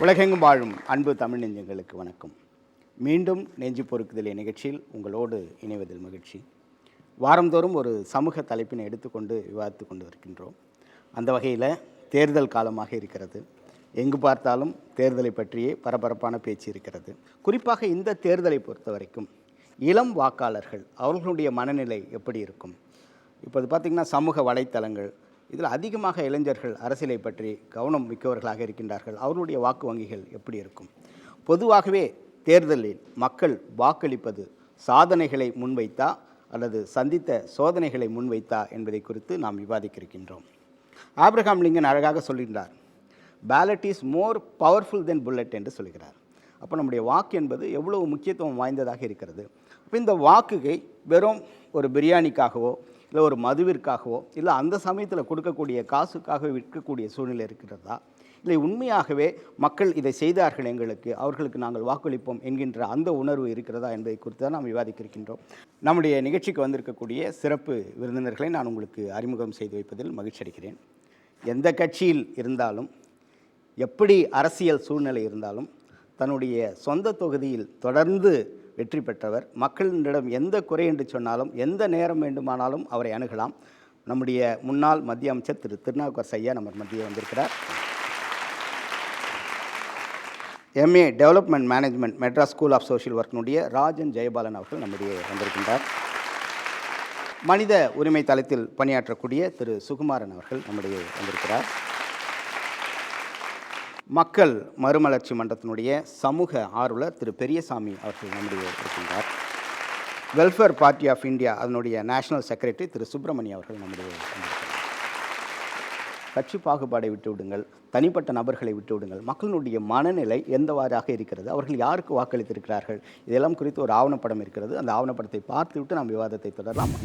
உலகெங்கும் வாழும் அன்பு தமிழ் நெஞ்சங்களுக்கு வணக்கம். மீண்டும் நெஞ்சு பொறுக்குதல் நிகழ்ச்சியில் உங்களோடு இணைவதில் மகிழ்ச்சி. வாரந்தோறும் ஒரு சமூக தலைப்பினை எடுத்துக்கொண்டு விவாதித்து கொண்டு இருக்கின்றோம். அந்த வகையில் தேர்தல் காலமாக இருக்கிறது. எங்கு பார்த்தாலும் தேர்தலை பற்றியே பரபரப்பான பேச்சு இருக்கிறது. குறிப்பாக இந்த தேர்தலை பொறுத்த வரைக்கும் இளம் வாக்காளர்கள் அவர்களுடைய மனநிலை எப்படி இருக்கும்? இப்போது பார்த்திங்கன்னா சமூக வலைத்தளங்கள் இதில் அதிகமாக இளைஞர்கள் அரசியலை பற்றி கவனம் மிக்கவர்களாக இருக்கின்றார்கள். அவர்களுடைய வாக்கு வங்கிகள் எப்படி இருக்கும்? பொதுவாகவே தேர்தலில் மக்கள் வாக்களிப்பது சாதனைகளை முன்வைத்தா அல்லது சந்தித்த சோதனைகளை முன்வைத்தா என்பதை குறித்து நாம் விவாதிக்க இருக்கின்றோம். ஆப்ரஹாம் லிங்கன் அழகாக சொல்கின்றார், ballot is more powerful than bullet என்று சொல்கிறார். அப்போ நம்முடைய வாக்கு என்பது எவ்வளவு முக்கியத்துவம் வாய்ந்ததாக இருக்கிறது. அப்போ இந்த வாக்குகை வெறும் ஒரு பிரியாணிக்காகவோ இல்லை ஒரு மதுவிற்காகவோ இல்லை அந்த சமயத்தில் கொடுக்கக்கூடிய காசுக்காக விற்கக்கூடிய சூழ்நிலை இருக்கிறதா, இல்லை உண்மையாகவே மக்கள் இதை செய்தார்கள் எங்களுக்கு, அவர்களுக்கு நாங்கள் வாக்களிப்போம் என்கின்ற அந்த உணர்வு இருக்கிறதா என்பதை குறித்து தான் நாம் விவாதிக்க இருக்கின்றோம். நம்முடைய நிகழ்ச்சிக்கு வந்திருக்கக்கூடிய சிறப்பு விருந்தினர்களை நான் உங்களுக்கு அறிமுகம் செய்து வைப்பதில் மகிழ்ச்சி அடைகிறேன். எந்த கட்சியில் இருந்தாலும் எப்படி அரசியல் சூழ்நிலை இருந்தாலும் தன்னுடைய சொந்த தொகுதியில் தொடர்ந்து வெற்றி பெற்றவர். மக்களிடம் எந்த குறை என்று சொன்னாலும் எந்த நேரம் வேண்டுமானாலும் அவரை அணுகலாம். நம்முடைய முன்னாள் மத்திய அமைச்சர் திரு திருநாவுக்கரசு ஐயா நம்ம மத்திய வந்திருக்கிறார். MA development management Madras school of social ஒர்க்கினுடைய ராஜன் ஜெயபாலன் அவர்கள் நம்முடைய வந்திருக்கின்றார். மனித உரிமை தளத்தில் பணியாற்றக்கூடிய திரு சுகுமாரன் அவர்கள் நம்முடைய வந்திருக்கிறார். மக்கள் மறுமலர்ச்சி மன்றத்தினுடைய சமூக ஆர்வலர் திரு பெரியசாமி அவர்கள் நம்முடைய இருக்கின்றார். வெல்ஃபேர் பார்ட்டி ஆஃப் இந்தியா அதனுடைய நேஷனல் செக்ரட்டரி திரு சுப்பிரமணியம் அவர்கள் நம்முடைய வந்திருக்கிறார். கட்சி பாகுபாடை விட்டுவிடுங்கள், தனிப்பட்ட நபர்களை விட்டுவிடுங்கள், மக்களுடைய மனநிலை எந்தவாறாக இருக்கிறது, அவர்கள் யாருக்கு வாக்களித்திருக்கிறார்கள், இதெல்லாம் குறித்து ஒரு ஆவணப்படம் இருக்கிறது. அந்த ஆவணப்படத்தை பார்த்துவிட்டு நாம் விவாதத்தை தொடரலாம்.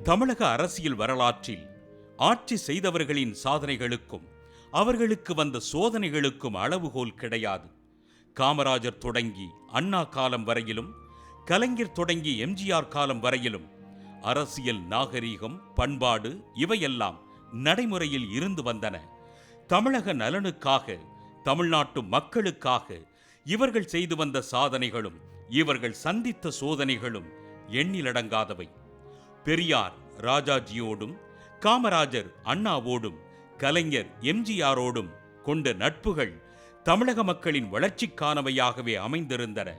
தமிழக அரசியல் வரலாற்றில் ஆட்சி செய்தவர்களின் சாதனைகளுக்கும் அவர்களுக்கு வந்த சோதனைகளுக்கும் அளவுகோல் கிடையாது. காமராஜர் தொடங்கி அண்ணா காலம் வரையிலும், கலைஞர் தொடங்கி எம்ஜிஆர் காலம் வரையிலும் அரசியல் நாகரீகம், பண்பாடு இவையெல்லாம் நடைமுறையில் இருந்து வந்தன. தமிழக நலனுக்காக, தமிழ்நாட்டு மக்களுக்காக இவர்கள் செய்து வந்த சாதனைகளும் இவர்கள் சந்தித்த சோதனைகளும் எண்ணிலடங்காதவை. பெரியார் ராஜாஜியோடும், காமராஜர் அண்ணாவோடும், கலைஞர் எம்ஜிஆரோடும் கொண்ட நட்புகள் தமிழக மக்களின் வளர்ச்சிக்கானவையாகவே அமைந்திருந்தன.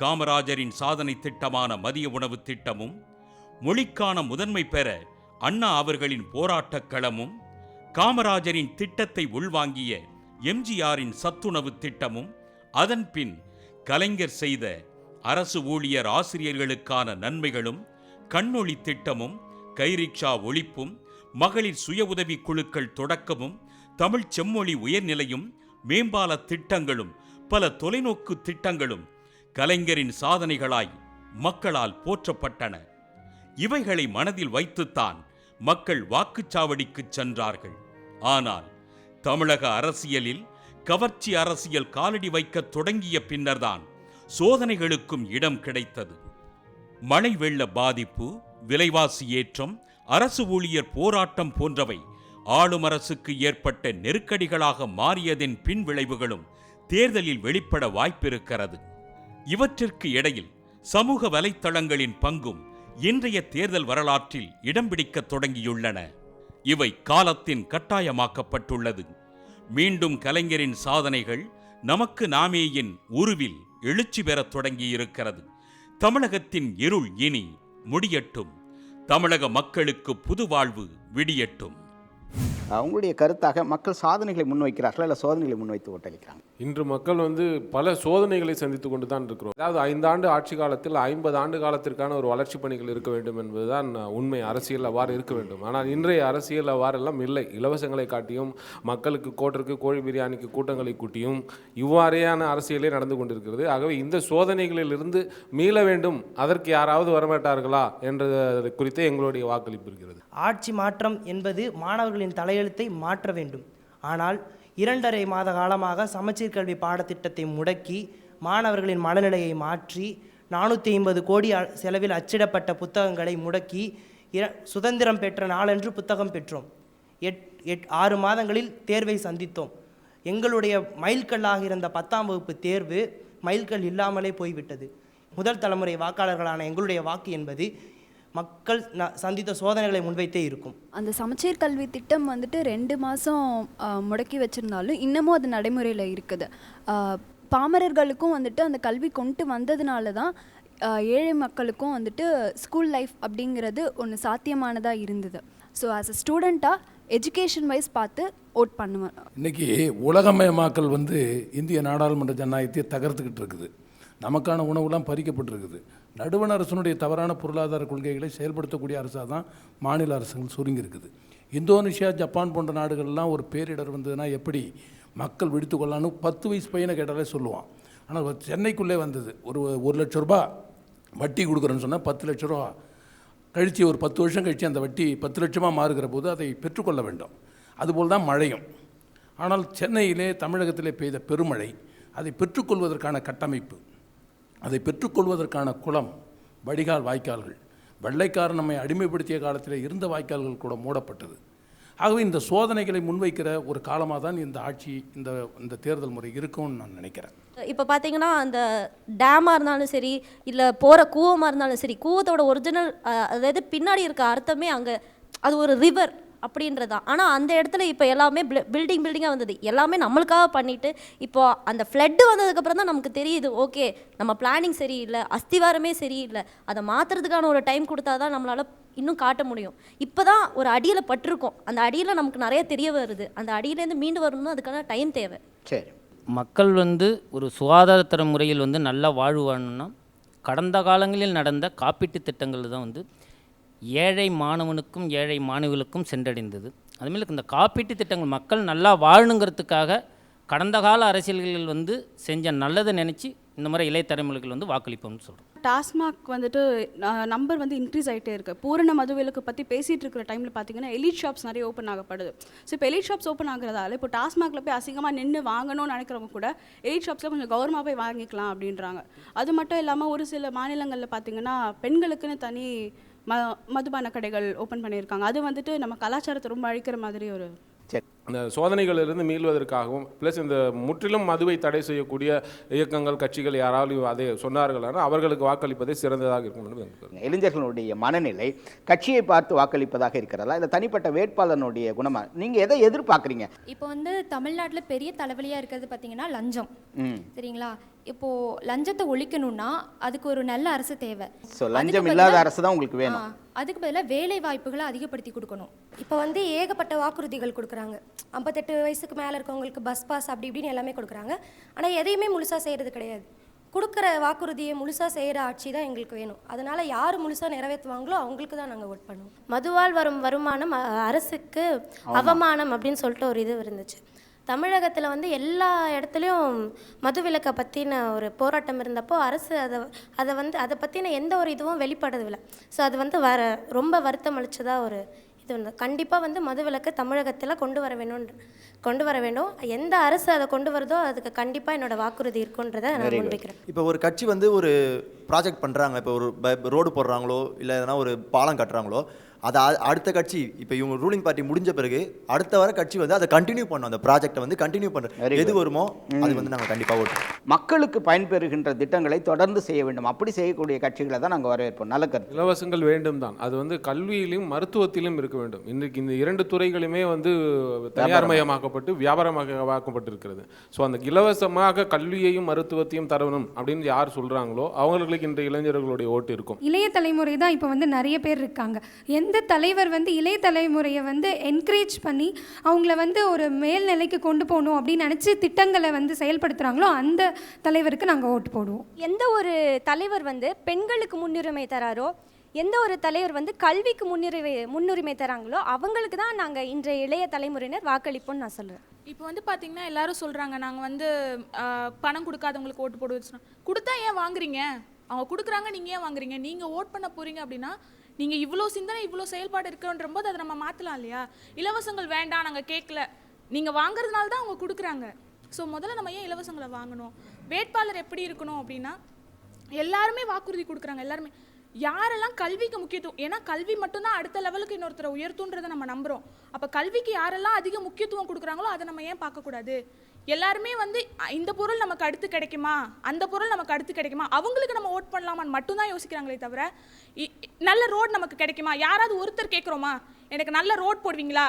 காமராஜரின் சாதனை திட்டமான மதிய உணவு திட்டமும், மொழிக்கான முதன்மை பெற அண்ணா அவர்களின் போராட்டக் களமும், காமராஜரின் திட்டத்தை உள்வாங்கிய எம்ஜிஆரின் சத்துணவு திட்டமும், அதன் பின் கலைஞர் செய்த அரசு ஊழியர் ஆசிரியர்களுக்கான நன்மைகளும், கண்ணொளி திட்டமும், கைரிக்ஷா ஒழிப்பும், மகளிர் சுய உதவி குழுக்கள் தொடக்கமும், தமிழ் செம்மொழி உயர்நிலையும், மேம்பால திட்டங்களும், பல தொலைநோக்கு திட்டங்களும் கலைஞரின் சாதனைகளாய் மக்களால் போற்றப்பட்டன. இவைகளை மனதில் வைத்துத்தான் மக்கள் வாக்குச்சாவடிக்கு சென்றார்கள். ஆனால் தமிழக அரசியலில் கவர்ச்சி அரசியல் காலடி வைக்க தொடங்கிய பின்னர்தான் சோதனைகளுக்கும் இடம் கிடைத்தது. மழை வெள்ள பாதிப்பு, விலைவாசி ஏற்றம், அரசு ஊழியர் போராட்டம் போன்றவை ஆளும் அரசுக்கு ஏற்பட்ட நெருக்கடிகளாக மாறியதின் பின் விளைவுகளும் தேர்தலில் வெளிப்பட வாய்ப்பிருக்கிறது. இவற்றிற்கு இடையில் சமூக வலைத்தளங்களின் பங்கும் இன்றைய தேர்தல் வரலாற்றில் இடம் பிடிக்க தொடங்கியுள்ளன. இவை காலத்தின் கட்டாயமாக்கப்பட்டுள்ளது. மீண்டும் கலைஞரின் சாதனைகள் நமக்கு நாமேயின் உருவில் எழுச்சி பெறத் தொடங்கியிருக்கிறது. தமிழகத்தின் இருள் இனி முடியட்டும், தமிழக மக்களுக்கு புது வாழ்வு விடியட்டும். அவங்களுடைய கருத்தாக மக்கள் சாதனைகளை முன்வைக்கிறார்களா இல்லை சோதனைகளை முன்வைத்து ஓட்டளிக்கிறாங்க? இன்று மக்கள் பல சோதனைகளை சந்தித்து கொண்டு தான் இருக்கிறோம். அதாவது 5 ஆண்டு ஆட்சி காலத்தில் 50 ஆண்டு காலத்திற்கான ஒரு வளர்ச்சி பணிகள் இருக்க வேண்டும் என்பதுதான் உண்மை. அரசியல் அவ்வாறு இருக்க வேண்டும். ஆனால் இன்றைய அரசியல் அவ்வாறெல்லாம் இல்லை. இலவசங்களை காட்டியும், மக்களுக்கு கோட்டருக்கு கோழி பிரியாணிக்கு கூட்டங்களை கூட்டியும் இவ்வாறையான அரசியலே நடந்து கொண்டிருக்கிறது. ஆகவே இந்த சோதனைகளிலிருந்து மீள வேண்டும், அதற்கு யாராவது வரமாட்டார்களா என்ற குறித்து எங்களுடைய வாக்களிப்பு இருக்கிறது. ஆட்சி மாற்றம் என்பது மாணவர்களின் தலையெழுத்தை மாற்ற வேண்டும். ஆனால் 2.5 மாத காலமாக சமச்சீர் கல்வி பாடத்திட்டத்தை முடக்கி மாணவர்களின் மனநிலையை மாற்றி 450 கோடி செலவில் அச்சிடப்பட்ட புத்தகங்களை முடக்கி சுதந்திரம் பெற்ற நாளன்று புத்தகம் பெற்றோம். 6 மாதங்களில் தேர்வை சந்தித்தோம். எங்களுடைய மைல்கல்லாக இருந்த 10ஆம் வகுப்பு தேர்வு மைல்கல் இல்லாமலே போய்விட்டது. முதல் தலைமுறை வாக்காளர்களான எங்களுடைய வாக்கு என்பது மக்கள் சந்தித்த சோதனைகளை முன்வைத்தே இருக்கும். அந்த சமச்சீர் கல்வி திட்டம் வந்துட்டு 2 மாதம் முடக்கி வச்சுருந்தாலும் இன்னமும் அது நடைமுறையில் இருக்குது. பாமரர்களுக்கும் வந்துட்டு அந்த கல்வி கொண்டு வந்ததுனால தான் ஏழை மக்களுக்கும் வந்துட்டு ஸ்கூல் லைஃப் அப்படிங்கிறது ஒன்று சாத்தியமானதாக இருந்தது. ஸோ ஆஸ் அ ஸ்டூடெண்ட்டாக எஜுகேஷன் வைஸ் பார்த்து ஓட் பண்ணுவேன். இன்றைக்கி உலகமயமாக்கல் இந்திய நாடாளுமன்ற ஜனநாயகத்தை தகர்த்துக்கிட்டு இருக்குது. நமக்கான உணவுலாம் பறிக்கப்பட்டிருக்குது. நடுவண் அரசனுடைய தவறான பொருளாதார கொள்கைகளை செயல்படுத்தக்கூடிய அரசாக தான் மாநில அரசுகள் சுருங்கி இருக்குது. இந்தோனேஷியா, ஜப்பான் போன்ற நாடுகள்லாம் ஒரு பேரிடர் வந்ததுன்னா எப்படி மக்கள் விடுத்து கொள்ளலான்னு 10 வயசு பையனை கேட்டாலே சொல்லுவான். ஆனால் சென்னைக்குள்ளே வந்தது ஒரு 1 லட்ச ரூபா வட்டி கொடுக்குறேன்னு சொன்னால் 10 லட்ச ரூபா கழித்து ஒரு 10 வருஷம் கழித்து அந்த வட்டி 10 லட்சமாக மாறுகிற போது அதை பெற்றுக்கொள்ள வேண்டும். அதுபோல் தான் மழையும். ஆனால் சென்னையிலே தமிழகத்திலே பெய்த பெருமழை, அதை பெற்றுக்கொள்வதற்கான கட்டமைப்பு, அதை பெற்றுக்கொள்வதற்கான குளம், வடிகால், வாய்க்கால்கள், வெள்ளைக்காரன் நம்மை அடிமைப்படுத்திய காலத்தில் இருந்த வாய்க்கால்கள் கூட மூடப்பட்டது. ஆகவே இந்த சோதனைகளை முன்வைக்கிற ஒரு காலமாக தான் இந்த ஆட்சி, இந்த தேர்தல் முறை இருக்கும்னு நான் நினைக்கிறேன். இப்போ பார்த்தீங்கன்னா அந்த டேமாக இருந்தாலும் சரி, இல்லை போகிற கூவமாக இருந்தாலும் சரி, கூவத்தோட ஒரிஜினல் அதாவது பின்னாடி இருக்க அர்த்தமே அங்கே அது ஒரு ரிவர் அப்படின்றதான். ஆனால் அந்த இடத்துல இப்போ எல்லாமே பில்டிங்காக வந்தது, எல்லாமே நம்மளுக்காக பண்ணிவிட்டு இப்போ அந்த ஃப்ளட்டு வந்ததுக்கப்புறம் தான் நமக்கு தெரியுது, ஓகே நம்ம பிளானிங் சரியில்லை, அஸ்திவாரமே சரியில்லை, அதை மாற்றுறதுக்கான ஒரு டைம் கொடுத்தா தான் நம்மளால் இன்னும் காட்ட முடியும். இப்போ தான் ஒரு அடியில் பட்டிருக்கோம், அந்த அடியில் நமக்கு நிறைய தெரிய வருது, அந்த அடியிலேருந்து மீண்டு வரணும்னா அதுக்கான டைம் தேவை. சரி, மக்கள் ஒரு சுகாதாரத்தர முறையில் நல்லா வாழ்வு வாழணும்னா கடந்த காலங்களில் நடந்த காப்பீட்டு திட்டங்கள் தான் ஏழை மாணவனுக்கும் ஏழை மாணவிகளுக்கும் சென்றடைந்தது. அதுமாரி இந்த காப்பீட்டு திட்டங்கள் மக்கள் நல்லா வாழணுங்கிறதுக்காக கடந்த கால அரசியல்களில் செஞ்ச நல்லதை நினச்சி இந்த மாதிரி இளைய தலைமுறைகள் வாக்களிப்போம்னு சொல்கிறோம். டாஸ்மாக் நம்பர் இன்க்ரீஸ் ஆகிட்டே இருக்குது. பூரண மதுவிலக்கு பற்றி பேசிகிட்டு இருக்கிற டைமில் பார்த்தீங்கன்னா எலிட் ஷாப்ஸ் நிறைய ஓப்பன் ஆகப்படுது. ஸோ இப்போ எலிட் ஷாப்ஸ் ஓப்பன் ஆகிறதால இப்போ டாஸ்மாகில் போய் அசிங்கமாக நின்று வாங்கணும்னு நினைக்கிறவங்க கூட எலிட் ஷாப்ஸில் கொஞ்சம் கௌரவமாக போய் வாங்கிக்கலாம் அப்படின்றாங்க. அது மட்டும் இல்லாமல் ஒரு சில மாநிலங்களில் பார்த்தீங்கன்னா பெண்களுக்குன்னு தனி மதுபான கடைகள் ஓப்பன் பண்ணியிருக்காங்க. அது நம்ம கலாச்சாரத்தை ரொம்ப அழிக்கிற மாதிரி ஒரு அந்த சோதனைகளிலிருந்து மீள்வதற்காகவும் ப்ளஸ் இந்த முற்றிலும் மதுவை தடை செய்யக்கூடிய இயக்கங்கள், கட்சிகள் யாராவது அதை சொன்னார்களானால் அவர்களுக்கு வாக்களிப்பதே சிறந்ததாக இருக்கும். இளைஞர்களுடைய மனநிலை கட்சியை பார்த்து வாக்களிப்பதாக இருக்கிறதா இல்லை தனிப்பட்ட வேட்பாளனுடைய குணமா? நீங்கள் எதை எதிர்பார்க்குறீங்க? இப்போ தமிழ்நாட்டில் பெரிய தலைவலியாக இருக்கிறது பார்த்தீங்கன்னா லஞ்சம். சரிங்களா? இப்போது லஞ்சத்தை ஒழிக்கணும்னா அதுக்கு ஒரு நல்ல அரசு தேவை. ஸோ லஞ்சம் இல்லாத அரசு தான் உங்களுக்கு வேணும். அதுக்கு பதிலாக வேலை வாய்ப்புகளை அதிகப்படுத்தி கொடுக்கணும். இப்போ ஏகப்பட்ட வாக்குறுதிகள் கொடுக்குறாங்க. 58 வயசுக்கு மேலே இருக்கவங்களுக்கு பஸ் பாஸ் அப்படி இப்படின்னு எல்லாமே கொடுக்குறாங்க. ஆனால் எதையுமே முழுசாக செய்கிறது கிடையாது. கொடுக்குற வாக்குறுதியை முழுசாக செய்கிற ஆட்சி தான் எங்களுக்கு வேணும். அதனால் யார் முழுசாக நிறைவேற்றுவாங்களோ அவங்களுக்கு தான் நாங்கள் ஓட் பண்ணுவோம். மதுவால் வரும் வருமானம் அரசுக்கு அவமானம் அப்படின்னு சொல்லிட்டு ஒரு இது இருந்துச்சு. தமிழகத்தில் எல்லா இடத்துலையும் மதுவிலக்கை பற்றின ஒரு போராட்டம் இருந்தப்போ அரசு அதை பற்றின எந்த ஒரு இதுவும் வெளிப்படுறதில்லை. ஸோ அது ரொம்ப வருத்தம் அளிச்சதாக ஒரு இது கண்டிப்பாக மதுவிலக்கு தமிழகத்தில் கொண்டு வர வேண்டும். எந்த அரசு அதை கொண்டு வருதோ அதுக்கு கண்டிப்பாக என்னோட வாக்குறுதி இருக்குன்றதை நான் முன்வைக்கிறேன். இப்போ ஒரு கட்சி ஒரு ப்ராஜெக்ட் பண்ணுறாங்க, இப்போ ஒரு ரோடு போடுறாங்களோ இல்லை எதனா ஒரு பாலம் கட்டுறாங்களோ, அதை அடுத்த கட்சி இப்போ இவங்க ரூலிங் பார்ட்டி முடிஞ்ச பிறகு அடுத்த வர கட்சி அதை கண்டினியூ பண்ணணும். அந்த ப்ராஜெக்டை கண்டினியூ பண்ணுறோம். எது வருமோ அது நாங்கள் கண்டிப்பாக ஓட்டுவோம். மக்களுக்கு பயன்பெறுகின்ற திட்டங்களை தொடர்ந்து செய்ய வேண்டும். அப்படி செய்யக்கூடிய கட்சிகளை தான் நாங்கள் வரவேற்போம். நல்ல கருத்து. இலவசங்கள் வேண்டும் தான். அது கல்வியிலும் மருத்துவத்திலும் இருக்க வேண்டும். இன்றைக்கு இந்த 2 துறைகளுமே தனியார் மயமாக்கப்பட்டு வியாபாரமாக்கப்பட்டிருக்கிறது. ஸோ அந்த இலவசமாக கல்வியையும் மருத்துவத்தையும் தரணும் அப்படின்னு யார் சொல்கிறாங்களோ அவங்களுக்கு இந்த இளைஞர்களுடைய ஓட்டு இருக்கும். இளைய தலைமுறை தான் இப்போ நிறைய பேர் இருக்காங்க. எந்த தலைவர் இளைய தலைமுறையை என்கரேஜ் பண்ணி அவங்கள ஒரு மேல்நிலைக்கு கொண்டு போகணும் அப்படின்னு நினச்சி திட்டங்களை செயல்படுத்துகிறாங்களோ அந்த தலைவருக்கு நாங்கள் ஓட்டு போடுவோம். எந்த ஒரு தலைவர் பெண்களுக்கு முன்னுரிமை தராரோ, எந்த ஒரு தலைவர் கல்விக்கு முன்னுரிமை தராங்களோ அவங்களுக்கு தான் நாங்கள் இன்றைய இளைய தலைமுறையினர் வாக்களிப்போம்னு நான் சொல்கிறேன். இப்போ பார்த்தீங்கன்னா எல்லாரும் சொல்கிறாங்க நாங்கள் பணம் கொடுக்காதவங்களுக்கு ஓட்டு போடுவோம். கொடுத்தா ஏன் வாங்குறீங்க? அவங்க கொடுக்குறாங்க, நீங்கள் ஏன் வாங்குறீங்க? நீங்கள் ஓட் பண்ண போகிறீங்க அப்படின்னா நீங்கள் இவ்வளோ சிந்தனை இவ்வளோ செயல்பாடு இருக்குன்ற போது அதை நம்ம மாற்றலாம் இல்லையா? இலவசங்கள் வேண்டாம், நாங்கள் கேட்கல, நீங்கள் வாங்குறதுனால தான் அவங்க கொடுக்குறாங்க. ஸோ முதல்ல நம்ம ஏன் இலவசங்களை வாங்கணும்? வேட்பாளர் எப்படி இருக்கணும் அப்படின்னா எல்லாருமே வாக்குறுதி கொடுக்குறாங்க. எல்லாருமே யாரெல்லாம் கல்விக்கு முக்கியத்துவம், ஏன்னா கல்வி மட்டும்தான் அடுத்த லெவலுக்கு இன்னொருத்தரை உயர்த்துன்றதை நம்ம நம்புகிறோம். அப்போ கல்விக்கு யாரெல்லாம் அதிக முக்கியத்துவம் கொடுக்குறாங்களோ அதை நம்ம ஏன் பார்க்கக்கூடாது? எல்லாருமே வந்து இந்த பொருள் நமக்கு அடுத்து கிடைக்குமா, அந்த பொருள் நமக்கு அடுத்து கிடைக்குமா, அவங்களுக்கு நம்ம ஓட் பண்ணலாமான்னு மட்டும்தான் யோசிக்கிறாங்களே தவிர நல்ல ரோட் நமக்கு கிடைக்குமா, யாராவது ஒருத்தர் கேட்குறோமா எனக்கு நல்ல ரோட் போடுவீங்களா,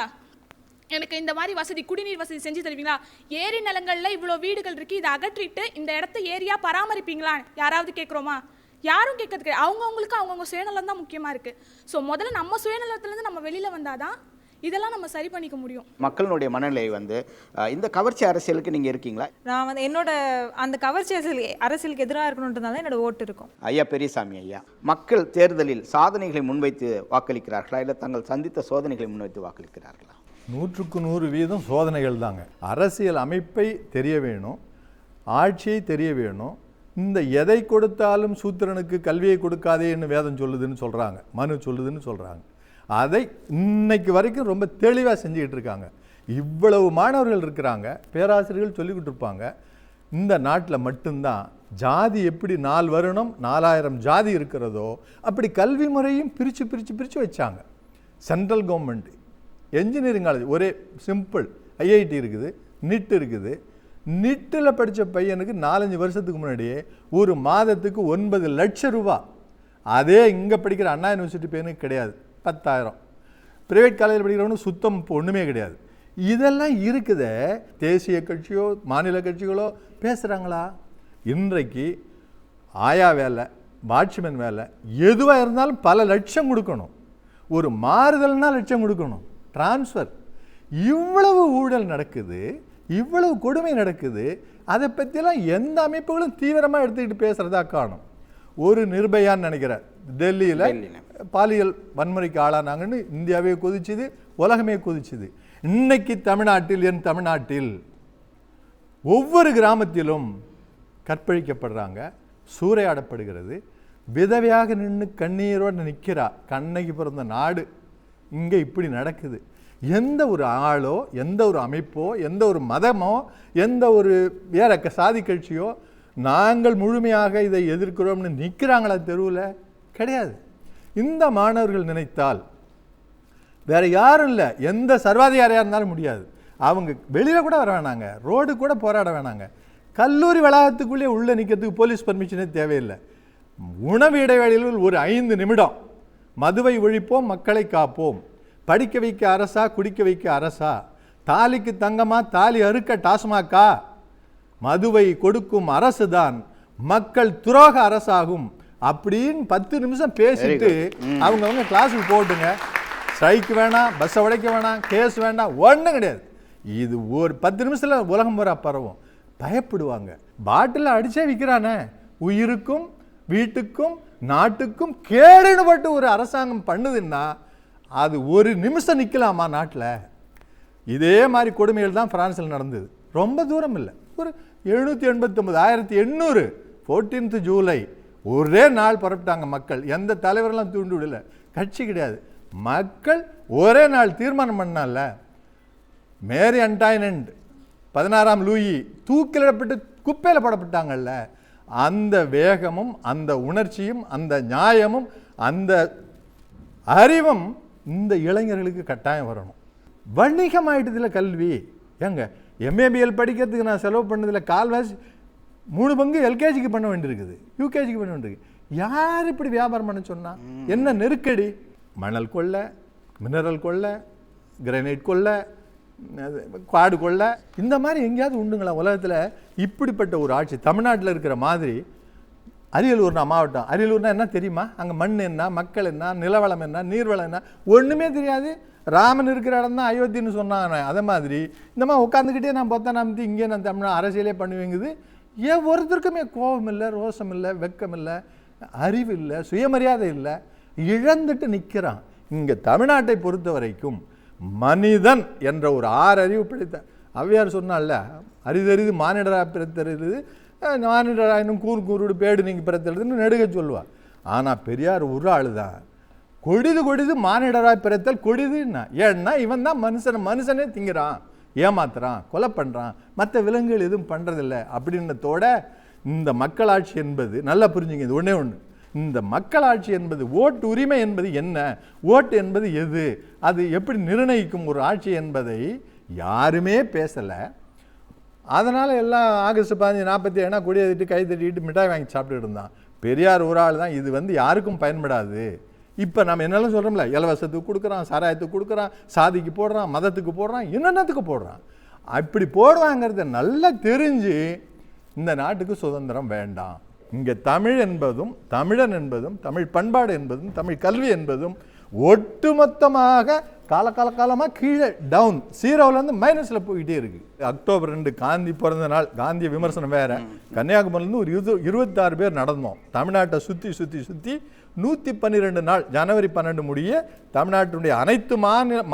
எனக்கு இந்த மாதிரி வசதி குடிநீர் வசதி செஞ்சு தருவீங்களா, ஏரி நிலங்களில் இவ்வளோ வீடுகள் இருக்குது இதை அகற்றிட்டு இந்த இடத்த ஏரியா பராமரிப்பீங்களா யாராவது கேட்குறோமா? யாரும் கேட்கறதுக்கு அவங்கவுங்களுக்கு அவங்கவுங்க சுயநலம் தான் முக்கியமாக இருக்குது. ஸோ முதல்ல நம்ம சுயநலத்துலேருந்து நம்ம வெளியில் வந்தால் தான் இதெல்லாம் நம்ம சரி பண்ணிக்க முடியும். மக்களுடைய மனநிலை வந்து இந்த கவர்ச்சி அரசியலுக்கு நீங்கள் இருக்கீங்களா? நான் வந்து என்னோட அந்த கவர்ச்சி அரசியலுக்கு எதிராக இருக்கணுன்றதுனால என்னோட ஓட்டு இருக்கும். ஐயா பெரியசாமி ஐயா, மக்கள் தேர்தலில் சாதனைகளை முன்வைத்து வாக்களிக்கிறார்களா இல்லை தங்கள் சந்தித்த சோதனைகளை முன்வைத்து வாக்களிக்கிறார்களா? 100% சோதனைகள் தாங்க. அரசியல் அமைப்பை தெரிய வேணும், ஆட்சியை தெரிய வேணும். இந்த எதை கொடுத்தாலும் சூத்திரனுக்கு கல்வியை கொடுக்காதேன்னு வேதம் சொல்லுதுன்னு சொல்கிறாங்க, மனு சொல்லுதுன்னு சொல்கிறாங்க. அதை இன்னைக்கு வரைக்கும் ரொம்ப தெளிவாக செஞ்சுக்கிட்டு இருக்காங்க. இவ்வளவு மாணவர்கள் இருக்கிறாங்க, பேராசிரியர்கள் சொல்லிக்கிட்டு இருப்பாங்க. இந்த நாட்டில் மட்டும்தான் ஜாதி எப்படி 4 வருடம் 4000 ஜாதி இருக்கிறதோ அப்படி கல்வி முறையும் பிரித்து வச்சாங்க. சென்ட்ரல் கவர்மெண்ட் என்ஜினியரிங் காலேஜ் ஒரே சிம்பிள், ஐஐடி இருக்குது, நிட் இருக்குது. நிட்டில் படித்த பையனுக்கு 4-5 வருஷத்துக்கு முன்னாடியே ஒரு மாதத்துக்கு 9 லட்சம் ரூபா. அதே இங்கே படிக்கிற அண்ணா யூனிவர்சிட்டி பையனுக்கு கிடையாது, 10,000. ப்ரைவேட் காலேஜில் படிக்கிறவனுக்கு சுத்தம் இப்போ ஒன்றுமே கிடையாது. இதெல்லாம் இருக்குதே, தேசிய கட்சியோ மாநில கட்சிகளோ பேசுகிறாங்களா? இன்றைக்கு ஆயா வேலை, வாட்ச்மேன் வேலை எதுவாக இருந்தாலும் பல லட்சம் கொடுக்கணும். ஒரு மாறுதல்னா லட்சம் கொடுக்கணும். டிரான்ஸ்ஃபர், இவ்வளவு ஊழல் நடக்குது, இவ்வளவு கொடுமை நடக்குது. அதை பற்றிலாம் எந்த அமைப்புகளும் தீவிரமாக எடுத்துக்கிட்டு பேசுகிறதா காணும். ஒரு நிர்பயான்னு நினைக்கிறேன், டெல்லியில் பாலியல் வன்முறைக்கு ஆளானாங்கன்னு இந்தியாவே கொதிச்சுது, உலகமே கொதிச்சுது. இன்னைக்கு தமிழ்நாட்டில், என் தமிழ்நாட்டில் ஒவ்வொரு கிராமத்திலும் கற்பழிக்கப்படுறாங்க, சூறையாடப்படுகிறது. விதவையாக நின்று கண்ணீரோடு நிற்கிறா. கண்ணகி பிறந்த நாடு இங்கே இப்படி நடக்குது. எந்த ஒரு ஆளோ, எந்த ஒரு அமைப்போ, எந்த ஒரு மதமோ, எந்த ஒரு வேற சாதி கட்சியோ நாங்கள் முழுமையாக இதை எதிர்க்கிறோம்னு நிற்கிறாங்களா தெருவில்? கிடையாது. இந்த மாணவர்கள் நினைத்தால் வேற யாரும் இல்லை, எந்த சர்வாதிகாரியாக இருந்தாலும் முடியாது. அவங்க வெளியில் கூட வர வேணாங்க, ரோடு கூட போராட வேணாங்க, கல்லூரி வளாகத்துக்குள்ளே உள்ளே நிற்கிறதுக்கு போலீஸ் பர்மிஷனே தேவையில்லை. உணவு இடைவேளையில் ஒரு 5 நிமிடம் மதுவை ஒழிப்போம், மக்களை காப்போம், படிக்க வைக்க அரசா, குடிக்க வைக்க அரசா, தாலிக்கு தங்கமா, தாலி அறுக்க டாஸ்மாகா, மதுவை கொடுக்கும் அரசு தான் மக்கள் துரோக அரசாகும் அப்படின்னு 10 நிமிஷம் பேசிட்டு அவங்க கிளாஸுக்கு போட்டுங்க. ஸ்ட்ரைக் வேணாம், பஸ்ஸை உடைக்க வேணாம், கேஸ் வேண்டாம், ஒன்றும் கிடையாது. இது ஒரு 10 நிமிஷத்தில் உலகம் பூரா பரவும். பயப்படுவாங்க. பாட்டில் அடிச்சே விற்கிறானே, உயிருக்கும் வீட்டுக்கும் நாட்டுக்கும் கேடுபட்டு ஒரு அரசாங்கம் பண்ணுதுன்னா அது ஒரு நிமிஷம் நிற்கலாமா நாட்டில்? இதே மாதிரி கொடுமைகள் தான் பிரான்ஸில் நடந்தது. ரொம்ப தூரம் இல்லை, ஒரு 789 1800 14th ஜூலை ஒரே நாள் புறப்பட்டாங்க மக்கள். எந்த தலைவரெல்லாம் தூண்டி விடல, கட்சி கிடையாது, மக்கள் ஒரே நாள் தீர்மானம் பண்ணால. மேரி அன்டாயினண்ட் 16ஆம் லூயி தூக்கிலிடப்பட்டு குப்பையில் போடப்பட்டாங்கல்ல. அந்த வேகமும் அந்த உணர்ச்சியும் அந்த நியாயமும் அந்த அறிவும் இந்த இளைஞர்களுக்கு கட்டாயம் வரணும். வணிகமாயிட்டதில் கல்வி. ஏங்க எம்ஏபிஎல் படிக்கிறதுக்கு நான் செலவு பண்ணதில் கால்வாசி 3 பங்கு எல்கேஜிக்கு பண்ண வேண்டியிருக்குது, யூகேஜிக்கு பண்ண வேண்டியிருக்கு. யார் இப்படி வியாபாரம் பண்ண சொன்னால்? என்ன நெருக்கடி? மணல் கொள்ளை, மினரல் கொள்ளை, கிரானைட் கொள்ளை, காடு கொள்ளை, இந்த மாதிரி எங்கேயாவது உண்டுங்களா உலகத்தில்? இப்படிப்பட்ட ஒரு ஆட்சி தமிழ்நாட்டில் இருக்கிற மாதிரி. அரியலூர்னா மாவட்டம், அரியலூர்னா என்ன தெரியுமா? அங்கே மண் என்ன, மக்கள் என்ன, நிலவளம் என்ன, நீர்வளம் என்ன, ஒன்றுமே தெரியாது. ராமன் இருக்கிற இடம் தான் அயோத்தின்னு சொன்னாங்க. அதே மாதிரி இந்த மாதிரி உட்காந்துக்கிட்டே நான் பார்த்தா நம்பி இங்கே நான் தமிழ் அரசியலே பண்ணுவேங்குது. ஏன் ஒருத்தருக்குமே கோபம் இல்லை, ரோஷம் இல்லை, வெக்கம் இல்லை, அறிவு இல்லை, சுயமரியாதை இல்லை, இழந்துட்டு நிற்கிறான். இங்கே தமிழ்நாட்டை பொறுத்த வரைக்கும் மனிதன் என்ற ஒரு 6 அறிவு பிடித்த ஔவையார் சொன்னால, அரிதறிது மானிடரா பிறத்தறிது, மானிடராயினும் கூறுடு பேடு நீங்கள் பிறத்தெழுதுன்னு நெடுக சொல்லுவார். ஆனால் பெரியார் ஒரு ஆள் தான் கொடிது மானிடராய் பிறத்தல் கொடிதுன்னா. ஏன்னா இவன் தான் மனுஷனே திங்கிறான், ஏமாத்துறான், கொலை பண்ணுறான், மற்ற விலங்குகள் எதுவும் பண்ணுறதில்லை அப்படின்றதோட இந்த மக்களாட்சி என்பது நல்லா புரிஞ்சுங்க. இது ஒன்றே ஒன்று, இந்த மக்களாட்சி என்பது, ஓட்டு உரிமை என்பது என்ன, ஓட்டு என்பது எது, அது எப்படி நிர்ணயிக்கும் ஒரு ஆட்சி என்பதை யாருமே பேசலை. அதனால் எல்லாம் ஆகஸ்ட் 1547 கொடியேற்றிட்டு கை தட்டிட்டு மிட்டாய் வாங்கி சாப்பிட்டுட்டு இருந்தான். பெரியார் ஒரு ஆள் தான் இது யாருக்கும் பயன்படாது. இப்போ நம்ம என்னெல்லாம் சொல்கிறோம்ல, இலவசத்துக்கு கொடுக்குறான், சாராயத்துக்கு கொடுக்குறான், சாதிக்கு போடுறான், மதத்துக்கு போடுறான், என்னென்னத்துக்கு போடுறான். அப்படி போடுவாங்கிறத நல்லா தெரிஞ்சு இந்த நாட்டுக்கு சுதந்திரம் வேண்டாம். இங்கே தமிழ் என்பதும் தமிழன் என்பதும் தமிழ் பண்பாடு என்பதும் தமிழ் கல்வி என்பதும் ஒட்டுமொத்தமாக காலமாக கீழே டவுன், 0லேருந்து மைனஸில் போய்கிட்டே இருக்குது. அக்டோபர் 2 காந்தி பிறந்த நாள், காந்திய விமர்சனம் வேறு. கன்னியாகுமரியிலேருந்து ஒரு 26 பேர் நடந்தோம். தமிழ்நாட்டை சுற்றி 112 நாள், ஜனவரி 12 முடிய தமிழ்நாட்டினுடைய அனைத்து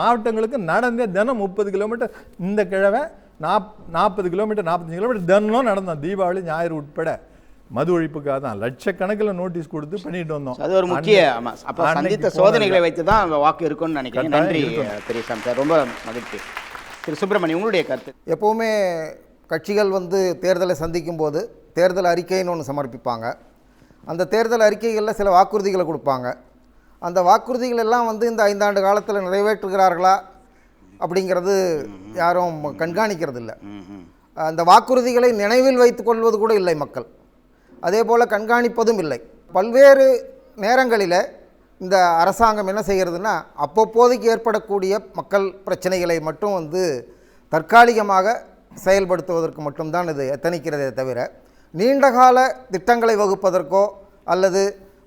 மாவட்டங்களுக்கு நடந்தே தினம் 30 கிலோமீட்டர், இந்த கிழமை 40 கிலோமீட்டர் 45 கிலோமீட்டர் தினம் நடந்தோம். தீபாவளி ஞாயிறு உட்பட மது ஒழிப்புக்காக தான் லட்சக்கணக்கில் நோட்டீஸ் கொடுத்து பண்ணிட்டு வந்தோம். அது ஒரு முக்கிய அப்போ சந்தித்த சோதனைகளை வைத்து தான் வாக்கு இருக்கும்னு நினைக்கிறேன். நன்றி பெரியசாமி சார், ரொம்ப மகிழ்ச்சி. திரு சுப்பிரமணியம், உங்களுடைய கருத்து. எப்போவுமே கட்சிகள் தேர்தலை சந்திக்கும் போது தேர்தல் அறிக்கைன்னு ஒன்று சமர்ப்பிப்பாங்க. அந்த தேர்தல் அறிக்கைகளில் சில வாக்குறுதிகளை கொடுப்பாங்க. அந்த வாக்குறுதிகள் எல்லாம் இந்த 5 ஆண்டு காலத்தில் நிறைவேற்றுகிறார்களா அப்படிங்கிறது யாரும் கண்காணிக்கிறது இல்லை. அந்த வாக்குறுதிகளை நினைவில் வைத்து கொள்வது கூட இல்லை மக்கள். அதே போல் கண்காணிப்பதும் இல்லை. பல்வேறு நேரங்களில் இந்த அரசாங்கம் என்ன செய்கிறதுனா, அப்பப்போதைக்கு ஏற்படக்கூடிய மக்கள் பிரச்சனைகளை மட்டும் தற்காலிகமாக செயல்படுத்துவதற்கு மட்டும்தான் இது எத்தனிக்கிறதே தவிர, நீண்டகால திட்டங்களை வகுப்பதற்கோ அல்லது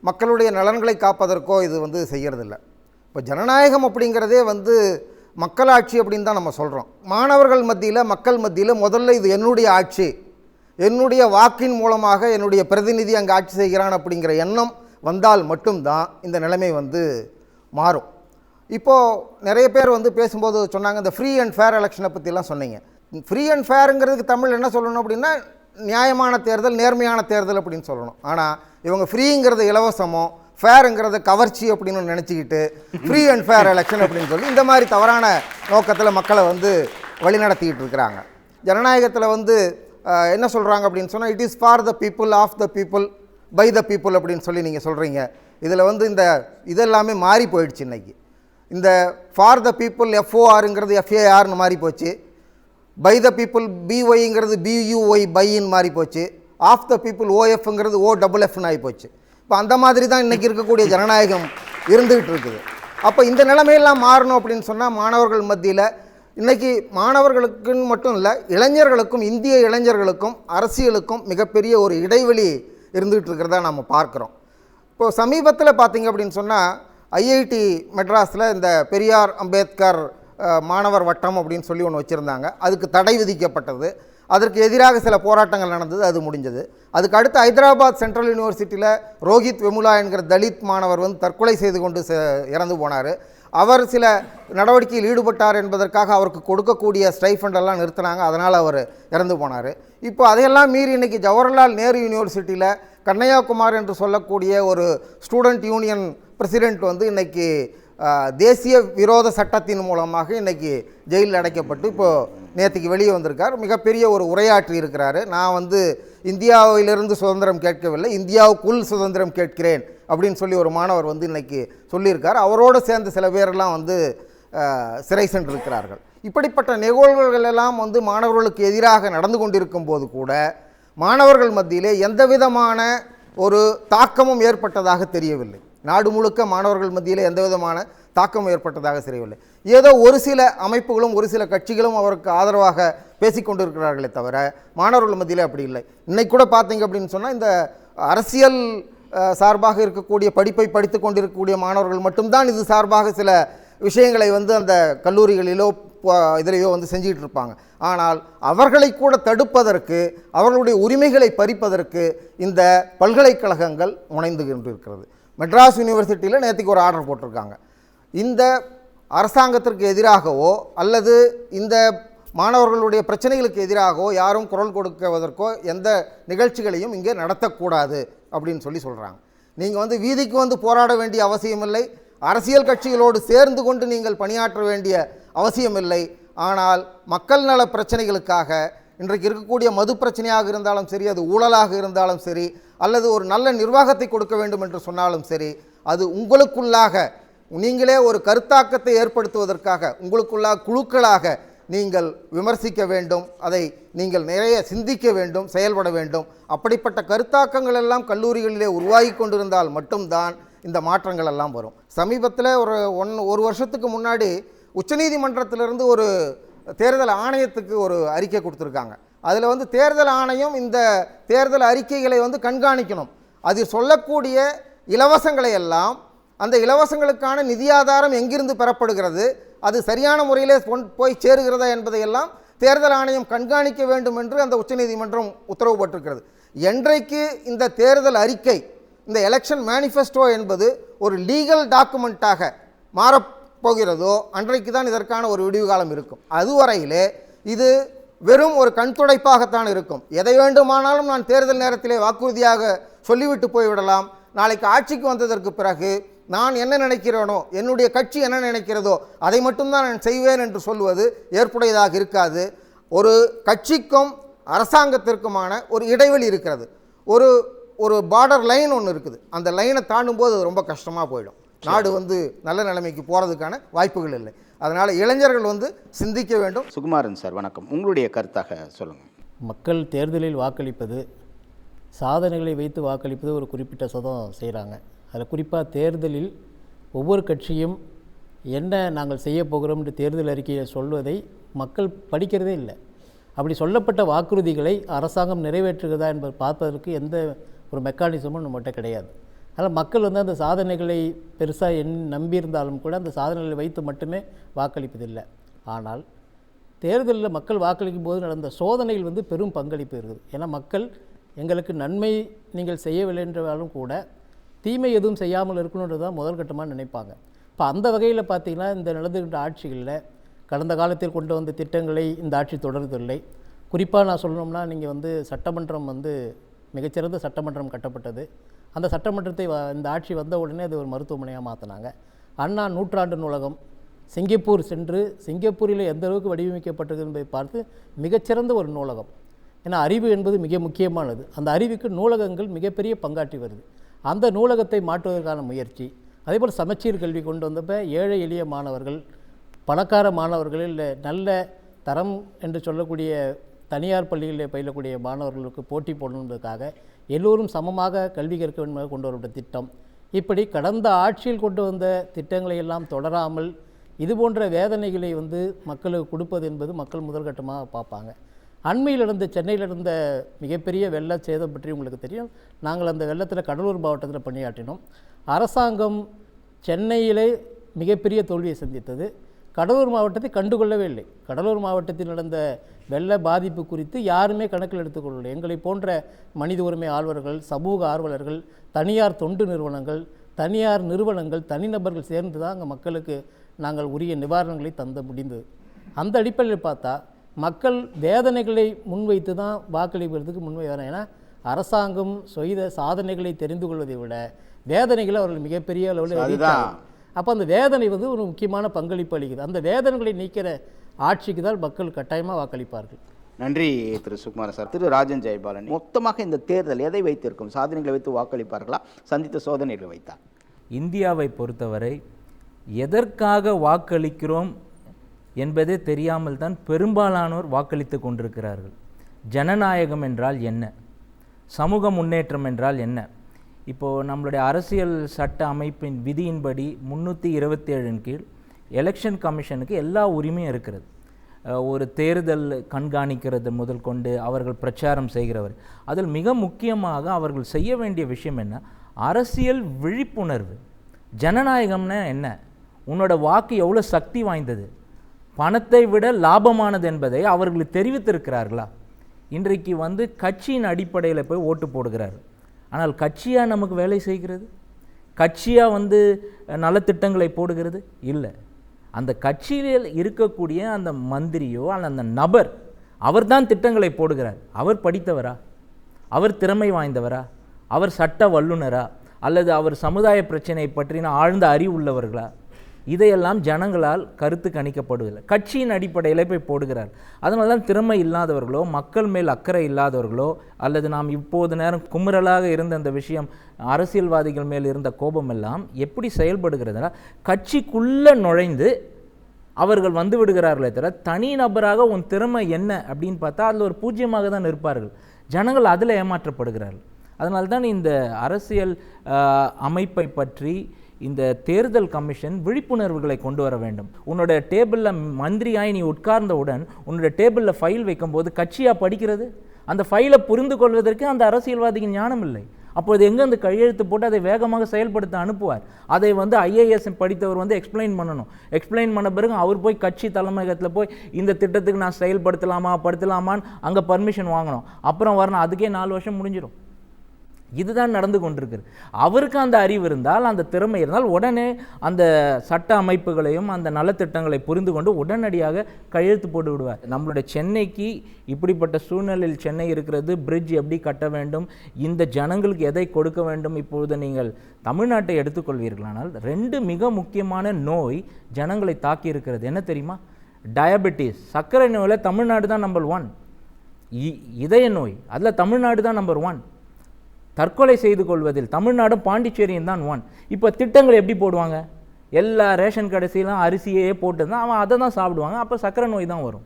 மக்களுடைய நலன்களை காப்பதற்கோ இது செய்கிறதில்லை. இப்போ ஜனநாயகம் அப்படிங்கிறதே மக்களாட்சி அப்படின்னு தான் நம்ம சொல்கிறோம். மாணவர்கள் மத்தியில், மக்கள் மத்தியில் முதல்ல இது என்னுடைய ஆட்சி, என்னுடைய வாக்கின் மூலமாக என்னுடைய பிரதிநிதி அங்கே ஆட்சி செய்கிறான் அப்படிங்கிற எண்ணம் வந்தால் மட்டும்தான் இந்த நிலைமை மாறும். இப்போது நிறைய பேர் பேசும்போது சொன்னாங்க, இந்த ஃப்ரீ அண்ட் ஃபேர் எலெக்ஷனை பற்றிலாம் சொன்னீங்க. ஃப்ரீ அண்ட் ஃபேருங்கிறதுக்கு தமிழ் என்ன சொல்லணும் அப்படின்னா, நியாயமான தேர்தல், நேர்மையான தேர்தல் அப்படின்னு சொல்லணும். ஆனால் இவங்க ஃப்ரீங்கிறது இலவசமோ, ஃபேருங்கிறத கவர்ச்சி அப்படின்னு நினச்சிக்கிட்டு ஃப்ரீ அண்ட் ஃபேர் எலெக்ஷன் அப்படின்னு சொல்லி இந்த மாதிரி தவறான நோக்கத்தில் மக்களை வழிநடத்திக்கிட்டு இருக்கிறாங்க. ஜனநாயகத்தில் என்ன சொல்கிறாங்க அப்படின்னு சொன்னால், it is for the people, of the people, by the people அப்படின்னு சொல்லி நீங்கள் சொல்கிறீங்க. இதில் இந்த இதெல்லாமே மாறி போயிடுச்சு. இன்றைக்கி இந்த ஃபார் த பீப்புள் FORங்கிறது FARன்னு மாறி போச்சு, பை த பீப்புள் BYங்கிறது BUY பைன்னு மாறி போச்சு, ஆஃப் த பீப்புள் OFங்கிறது OFFன்னு ஆகி போச்சு. இப்போ அந்த மாதிரி தான் இன்றைக்கி இருக்கக்கூடிய ஜனநாயகம் இருந்துகிட்டு இருக்குது. அப்போ இந்த நிலைமையெல்லாம் மாறணும் அப்படின்னு சொன்னால், மாணவர்கள் மத்தியில் இன்றைக்கி மாணவர்களுக்குன்னு மட்டும் இல்லை, இளைஞர்களுக்கும், இந்திய இளைஞர்களுக்கும் அரசியலுக்கும் மிகப்பெரிய ஒரு இடைவெளி இருந்துகிட்டு இருக்கிறதா நம்ம பார்க்குறோம். இப்போது சமீபத்தில் பார்த்திங்க அப்படின்னு சொன்னால், IIT மெட்ராஸில் இந்த பெரியார் அம்பேத்கர் மாணவர் வட்டம் அப்படின்னு சொல்லி ஒன்று வச்சுருந்தாங்க. அதுக்கு தடை விதிக்கப்பட்டது. அதற்கு எதிராக சில போராட்டங்கள் நடந்தது, அது முடிஞ்சது. அதுக்கு அடுத்து ஹைதராபாத் சென்ட்ரல் யூனிவர்சிட்டியில் ரோஹித் வெமுலா என்கிற தலித் மாணவர் தற்கொலை செய்து கொண்டு இறந்து போனார். அவர் சில நடவடிக்கையில் ஈடுபட்டார் என்பதற்காக அவருக்கு கொடுக்கக்கூடிய ஸ்டைஃபண்டெல்லாம் நிறுத்தினாங்க. அதனால் அவர் இறந்து போனார். இப்போ அதையெல்லாம் மீறி இன்றைக்கி ஜவஹர்லால் நேரு யூனிவர்சிட்டியில் கண்ணையாகுமார் என்று சொல்லக்கூடிய ஒரு ஸ்டூடெண்ட் யூனியன் பிரசிடெண்ட் இன்றைக்கி தேசிய விரோத சட்டத்தின் மூலமாக இன்றைக்கி ஜெயிலில் அடைக்கப்பட்டு இப்போது நேற்றுக்கு வெளியே வந்திருக்கார். மிகப்பெரிய ஒரு உரையாற்றி இருக்கிறாரு. நான் இந்தியாவிலிருந்து சுதந்திரம் கேட்கவில்லை, இந்தியாவுக்குள் சுதந்திரம் கேட்கிறேன் அப்படின்னு சொல்லி ஒரு மாணவர் இன்றைக்கி சொல்லியிருக்கார். அவரோடு சேர்ந்த சில பேரெல்லாம் சிறை சென்றிருக்கிறார்கள். இப்படிப்பட்ட நிகழ்வுகள் எல்லாம் மாணவர்களுக்கு எதிராக நடந்து கொண்டிருக்கும் போது கூட மாணவர்கள் மத்தியிலே எந்த விதமான ஒரு தாக்கமும் ஏற்பட்டதாக தெரியவில்லை. நாடு முழுக்க மாணவர்கள் மத்தியில் எந்த விதமான தாக்கம் ஏற்பட்டதாக தெரியவில்லை. ஏதோ ஒரு சில அமைப்புகளும் ஒரு சில கட்சிகளும் அவருக்கு ஆதரவாக பேசிக்கொண்டிருக்கிறார்களே தவிர மாணவர்கள் மத்தியில் அப்படி இல்லை. இன்னைக்கு கூட பார்த்தீங்க அப்படின்னு சொன்னால், இந்த அரசியல் சார்பாக இருக்கக்கூடிய படிப்பை படித்து கொண்டிருக்கக்கூடிய மாணவர்கள் மட்டும்தான் இது சார்பாக சில விஷயங்களை அந்த கல்லூரிகளிலோ இதிலேயோ செஞ்சுக்கிட்டு இருப்பாங்க. ஆனால் அவர்களை கூட தடுப்பதற்கு, அவர்களுடைய உரிமைகளை பறிப்பதற்கு இந்த பல்கலைக்கழகங்கள் முனைந்து கொண்டிருக்கிறது. மெட்ராஸ் யூனிவர்சிட்டியில் நேற்றுக்கு ஒரு ஆர்டர் போட்டிருக்காங்க. இந்த அரசாங்கத்திற்கு எதிராகவோ அல்லது இந்த மாணவர்களுடைய பிரச்சனைகளுக்கு எதிராகவோ யாரும் குரல் கொடுக்குவதற்கோ எந்த நிகழ்ச்சிகளையும் இங்கே நடத்தக்கூடாது அப்படின்னு சொல்கிறாங்க. நீங்கள் வீதிக்கு போராட வேண்டிய அவசியமில்லை, அரசியல் கட்சிகளோடு சேர்ந்து கொண்டு நீங்கள் பணியாற்ற வேண்டிய அவசியமில்லை. ஆனால் மக்கள் நல பிரச்சனைகளுக்காக இன்றைக்கு இருக்கக்கூடிய மது பிரச்சனையாக இருந்தாலும் சரி, அது ஊழலாக இருந்தாலும் சரி, அல்லது ஒரு நல்ல நிர்வாகத்தை கொடுக்க வேண்டும் என்று சொன்னாலும் சரி, அது உங்களுக்குள்ளாக நீங்களே ஒரு கருத்தாக்கத்தை ஏற்படுத்துவதற்காக உங்களுக்குள்ளாக குழுக்களாக நீங்கள் விமர்சிக்க வேண்டும், அதை நீங்கள் நிறைய சிந்திக்க வேண்டும், செயல்பட வேண்டும். அப்படிப்பட்ட கருத்தாக்கங்கள் எல்லாம் கல்லூரிகளிலே உருவாகி கொண்டிருந்தால் மட்டும்தான் இந்த மாற்றங்கள் எல்லாம் வரும். சமீபத்தில் ஒரு வருஷத்துக்கு முன்னாடி உச்சநீதிமன்றத்திலிருந்து ஒரு தேர்தல் ஆணையத்துக்கு ஒரு அறிக்கை கொடுத்துருக்காங்க. அதில் வந்து தேர்தல் ஆணையம் இந்த தேர்தல் அறிக்கைகளை வந்து கண்காணிக்கணும். அதில் சொல்லக்கூடிய இலவசங்களை எல்லாம், அந்த இலவசங்களுக்கான நிதி ஆதாரம் எங்கிருந்து பெறப்படுகிறது, அது சரியான முறையிலே போய் சேருகிறதா என்பதையெல்லாம் தேர்தல் ஆணையம் கண்காணிக்க வேண்டும் என்று அந்த உச்சநீதிமன்றம் உத்தரவு போட்டிருக்கிறது. என்றைக்கு இந்த தேர்தல் அறிக்கை, இந்த எலெக்ஷன் மேனிஃபெஸ்டோ என்பது ஒரு லீகல் டாக்குமெண்ட்டாக மாறப்போகிறதோ அன்றைக்கு தான் இதற்கான ஒரு விடிவு காலம் இருக்கும். அதுவரையிலே இது வெறும் ஒரு கண்துடைப்பாகத்தான் இருக்கும். எதை வேண்டுமானாலும் நான் தேர்தல் நேரத்திலே வாக்குறுதியாக சொல்லிவிட்டு போய்விடலாம். நாளைக்கு ஆட்சிக்கு வந்ததற்கு பிறகு நான் என்ன நினைக்கிறேனோ, என்னுடைய கட்சி என்ன நினைக்கிறதோ அதை மட்டும்தான் நான் செய்வேன் என்று சொல்வது ஏற்புடையதாக இருக்காது. ஒரு கட்சிக்கும் அரசாங்கத்திற்குமான ஒரு இடைவெளி இருக்கிறது. ஒரு பார்டர் லைன் ஒன்று இருக்குது. அந்த லைனை தாண்டும் போது ரொம்ப கஷ்டமாக போயிடும். நாடு வந்து நல்ல நிலைமைக்கு போகிறதுக்கான வாய்ப்புகள் இல்லை. அதனால் இளைஞர்கள் வந்து சிந்திக்க வேண்டும். சுகுமாரன் சார் வணக்கம், உங்களுடைய கருத்தாக சொல்லுங்கள். மக்கள் தேர்தலில் வாக்களிப்பது, சாதனைகளை வைத்து வாக்களிப்பது ஒரு குறிப்பிட்ட சதம் செய்கிறாங்க. அதில் குறிப்பாக தேர்தலில் ஒவ்வொரு கட்சியும் என்ன நாங்கள் செய்ய போகிறோம் என்று தேர்தல் அறிக்கையை சொல்வதை மக்கள் படிக்கிறதே இல்லை. அப்படி சொல்லப்பட்ட வாக்குறுதிகளை அரசாங்கம் நிறைவேற்றுகிறதா என்பதை பார்ப்பதற்கு எந்த ஒரு மெக்கானிசமும் நம்மகிட்ட கிடையாது. அதனால் மக்கள் வந்து அந்த சாதனைகளை பெருசாக நம்பியிருந்தாலும் கூட அந்த சாதனைகளை வைத்து மட்டுமே வாக்களிப்பதில்லை. ஆனால் தேர்தலில் மக்கள் வாக்களிக்கும் போது நடந்த சோதனைகள் வந்து பெரும் பங்களிப்பு இருக்குது. ஏன்னா மக்கள் எங்களுக்கு நன்மை நீங்கள் செய்யவில்லை என்றாலும் கூட தீமை எதுவும் செய்யாமல் இருக்கணுன்றது தான் முதல் கட்டமாக நினைப்பாங்க. இப்போ அந்த வகையில் பார்த்திங்கன்னா இந்த நடந்துகின்ற ஆட்சிகளில் கடந்த காலத்தில் கொண்டு வந்த திட்டங்களை இந்த ஆட்சி தொடர்வதில்லை. குறிப்பாக நான் சொல்லணும்னா, நீங்கள் வந்து சட்டமன்றம் வந்து மிகச்சிறந்த சட்டமன்றம் கட்டப்பட்டது. அந்த சட்டமன்றத்தை இந்த ஆட்சி வந்த உடனே அது ஒரு மருத்துவமனையாக மாற்றினாங்க. அண்ணா நூற்றாண்டு நூலகம் சிங்கப்பூர் சென்று சிங்கப்பூரில் எந்த அளவுக்கு வடிவமைக்கப்பட்டது என்பதை பார்த்து மிகச்சிறந்த ஒரு நூலகம். ஏன்னா அறிவு என்பது மிக முக்கியமானது. அந்த அறிவுக்கு நூலகங்கள் மிகப்பெரிய பங்காற்றி வருது. அந்த நூலகத்தை மாற்றுவதற்கான முயற்சி. அதேபோல் சமச்சீர் கல்வி கொண்டு வந்தப்போ ஏழை எளிய மாணவர்கள், பணக்கார மாணவர்களில் நல்ல தரம் என்று சொல்லக்கூடிய தனியார் பள்ளிகளில் பயிலக்கூடிய மாணவர்களுக்கு போட்டி போடணுன்றதுக்காக எல்லோரும் சமமாக கல்வி கற்க வேண்டும் கொண்டு வரப்பட்ட திட்டம். இப்படி கடந்த ஆட்சியில் கொண்டு வந்த திட்டங்களை எல்லாம் தொடராமல் இது போன்ற வேதனைகளை வந்து மக்களுக்கு கொடுப்பது என்பது மக்கள் முதல்கட்டமாக பார்ப்பாங்க. அண்மையில் நடந்த சென்னையில் நடந்த மிகப்பெரிய வெள்ள சேதம் பற்றி உங்களுக்கு தெரியும். நாங்கள் அந்த வெள்ளத்தில் கடலூர் மாவட்டத்தில் பணியாற்றினோம். அரசாங்கம் சென்னையிலே மிகப்பெரிய தோல்வியை சந்தித்தது. கடலூர் மாவட்டத்தை கண்டுகொள்ளவே இல்லை. கடலூர் மாவட்டத்தில் நடந்த வெள்ள பாதிப்பு குறித்து யாருமே கணக்கில் எடுத்துக்கொள்ளவில்லை. எங்களை போன்ற மனித உரிமை ஆர்வலர்கள், சமூக ஆர்வலர்கள், தனியார் தொண்டு நிறுவனங்கள், தனிநபர்கள் சேர்ந்து தான் அங்கே மக்களுக்கு நாங்கள் உரிய நிவாரணங்களை தந்த முடிந்தது. அந்த அடிப்படையில் பார்த்தா மக்கள் வேதனைகளை முன்வைத்து தான் வாக்களிப்பதற்கு முன்வைக்கிறாங்க. ஏன்னா அரசாங்கம் செய்த சாதனைகளை தெரிந்து கொள்வதை விட வேதனைகளை அவர்கள் மிகப்பெரிய அளவில் அப்போ அந்த வேதனை வந்து ஒரு முக்கியமான பங்களிப்பு அளிக்குது. அந்த வேதனைகளை நீக்கிற ஆட்சிக்கு தான் மக்கள் கட்டாயமாக வாக்களிப்பார்கள். நன்றி திரு சுகுமாரன் சார். திரு ராஜன் ஜெயபாலன், மொத்தமாக இந்த தேர்தல் எதை வைத்திருக்கும்? சாதனைகளை வைத்து வாக்களிப்பார்களா, சந்தித்த சோதனைகளை வைத்தார்? இந்தியாவை பொறுத்தவரை எதற்காக வாக்களிக்கிறோம் என்பதே தெரியாமல் தான் பெரும்பாலானோர் வாக்களித்து கொண்டிருக்கிறார்கள். ஜனநாயகம் என்றால் என்ன? சமூக முன்னேற்றம் என்றால் என்ன? இப்போது நம்மளுடைய அரசியல் சட்ட அமைப்பின் விதியின்படி 327 கீழ் எலெக்ஷன் கமிஷனுக்கு எல்லா உரிமையும் இருக்கிறது. ஒரு தேர்தல் கண்காணிக்கிறது முதல் கொண்டு அவர்கள் பிரச்சாரம் செய்கிறவர். அதில் மிக முக்கியமாக அவர்கள் செய்ய வேண்டிய விஷயம் என்ன? அரசியல் விழிப்புணர்வு. ஜனநாயகம்னா என்ன? உன்னோட வாக்கு எவ்வளோ சக்தி வாய்ந்தது, பணத்தை விட லாபமானது என்பதை அவர்களுக்கு தெரிவித்திருக்கிறார்களா? இன்றைக்கு வந்து கட்சியின் அடிப்படையில் போய் ஓட்டு போடுகிறார்கள். ஆனால் கட்சியாக நமக்கு வேலை செய்கிறது? கட்சியாக வந்து நலத்திட்டங்களை போடுகிறது? இல்லை. அந்த கட்சியில் இருக்கக்கூடிய அந்த மந்திரியோ அல்ல அந்த நபர், அவர் தான் திட்டங்களை போடுகிறார். அவர் படித்தவரா? அவர் திறமை வாய்ந்தவரா? அவர் சட்ட வல்லுநரா? அல்லது அவர் சமுதாய பிரச்சனை பற்றின ஆழ்ந்த அறிவு உள்ளவர்களா? இதையெல்லாம் ஜனங்களால் கருத்து கணிக்கப்படுவதில்லை. கட்சியின் அடிப்படையில் போய் போடுகிறார். அதனால தான் திறமை இல்லாதவர்களோ, மக்கள் மேல் அக்கறை இல்லாதவர்களோ, அல்லது நாம் இப்போது நேரம் குமுறலாக இருந்த அந்த விஷயம் அரசியல்வாதிகள் மேல் இருந்த கோபம் எல்லாம் எப்படி செயல்படுகிறதுனா, கட்சிக்குள்ளே நுழைந்து அவர்கள் வந்து விடுகிறார்களே தவிர தனி நபராக உன் திறமை என்ன அப்படின்னு பார்த்தா அதில் ஒரு பூஜ்யமாக தான் இருப்பார்கள். ஜனங்கள் அதில் ஏமாற்றப்படுகிறார்கள். அதனால தான் இந்த அரசியல் அமைப்பை பற்றி இந்த தேர்தல் கமிஷன் விழிப்புணர்வுகளை கொண்டு வர வேண்டும். உன்னோட டேபிளில் மந்திரியாய் நீ உட்கார்ந்தவுடன் உன்னோட டேபிளில் ஃபைல் வைக்கும்போது கட்சியாக படிக்கிறது? அந்த ஃபைலை புரிந்து கொள்வதற்கு அந்த அரசியல்வாதிக்கு ஞானம் இல்லை. அப்போது எங்கே அந்த கையெழுத்து போட்டு அதை வேகமாக செயல்படுத்த அனுப்புவார். அதை ஐஏஎஸ் படித்தவர் எக்ஸ்பிளைன் பண்ணணும். எக்ஸ்பிளைன் பண்ண பிறகு அவர் போய் கட்சி தலைமையகத்தில் போய் இந்த திட்டத்துக்கு நான் செயல்படுத்தலாமான்னு அங்கே பர்மிஷன் வாங்கணும். அப்புறம் வரணும். அதுக்கே 4 வருஷம் முடிஞ்சிடும். இதுதான் நடந்து கொண்டிருக்கு. அவருக்கு அந்த அறிவு இருந்தால், அந்த திறமை இருந்தால், உடனே அந்த சட்ட அமைப்புகளையும் அந்த நலத்திட்டங்களை புரிந்து கொண்டு உடனடியாக கையெழுத்து போட்டு விடுவார். நம்மளுடைய சென்னைக்கு இப்படிப்பட்ட சூழ்நிலையில் சென்னை இருக்கிறது. பிரிட்ஜ் எப்படி கட்ட வேண்டும், இந்த ஜனங்களுக்கு எதை கொடுக்க வேண்டும். இப்பொழுது நீங்கள் தமிழ்நாட்டை எடுத்துக்கொள்வீர்களானால் 2 மிக முக்கியமான நோய் ஜனங்களை தாக்கி இருக்கிறது. என்ன தெரியுமா? டயபெட்டிஸ், சர்க்கரை நோயில் தமிழ்நாடு தான் நம்பர் 1. இதய நோய், அதில் தமிழ்நாடு தான் நம்பர் 1. தற்கொலை செய்து கொள்வதில் தமிழ்நாடும் பாண்டிச்சேரியும் தான் 1. இப்போ திட்டங்கள் எப்படி போடுவாங்க? எல்லா ரேஷன் கடைசியிலும் அரிசியே போட்டு தான் அவன் அதை தான் சாப்பிடுவாங்க. அப்போ சர்க்கரை நோய் தான் வரும்.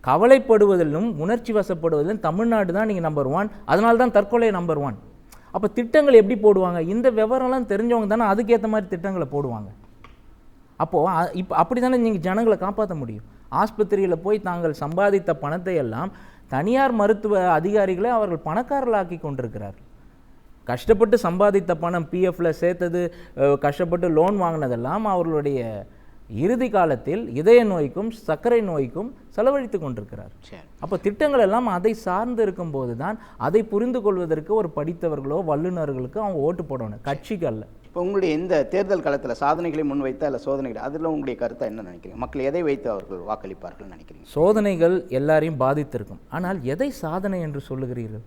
கவலைப்படுவதிலும் உணர்ச்சி வசப்படுவதிலும் தமிழ்நாடு தான் நீங்கள் நம்பர் 1. அதனால தான் தற்கொலை நம்பர் 1. அப்போ திட்டங்கள் எப்படி போடுவாங்க? இந்த விவரம்லாம் தெரிஞ்சவங்க தானே அதுக்கேற்ற மாதிரி திட்டங்களை போடுவாங்க. அப்போது இப்போ அப்படி தானே நீங்கள் ஜனங்களை காப்பாற்ற முடியும். ஆஸ்பத்திரியில் போய் தாங்கள் சம்பாதித்த பணத்தை எல்லாம் தனியார் மருத்துவ அதிகாரிகளை அவர்கள் பணக்காரர்களாக்கி கொண்டிருக்கிறார்கள். கஷ்டப்பட்டு சம்பாதித்த பணம், பிஎஃப்ல சேர்த்தது, கஷ்டப்பட்டு லோன் வாங்கினதெல்லாம் அவர்களுடைய இறுதி காலத்தில் இதய நோய்க்கும் சர்க்கரை நோய்க்கும் செலவழித்து கொண்டிருக்கிறார். அப்போ திட்டங்கள் எல்லாம் அதை சார்ந்து இருக்கும்போது தான் அதை புரிந்து கொள்வதற்கு ஒரு படித்தவர்களோ வல்லுநர்களுக்கு அவங்க ஓட்டு போடணும், கட்சிக்கு அல்ல. இப்போ உங்களுடைய இந்த தேர்தல் காலத்தில் சாதனைகளை முன்வைத்தா இல்லை சோதனைகள், அதில் உங்களுடைய கருத்தை என்ன நினைக்கிறீங்க? மக்கள் எதை வைத்து அவர்கள் வாக்களிப்பார்கள் நினைக்கிறீங்க? சோதனைகள் எல்லாரையும் பாதித்திருக்கும். ஆனால் எதை சாதனை என்று சொல்லுகிறீர்கள்?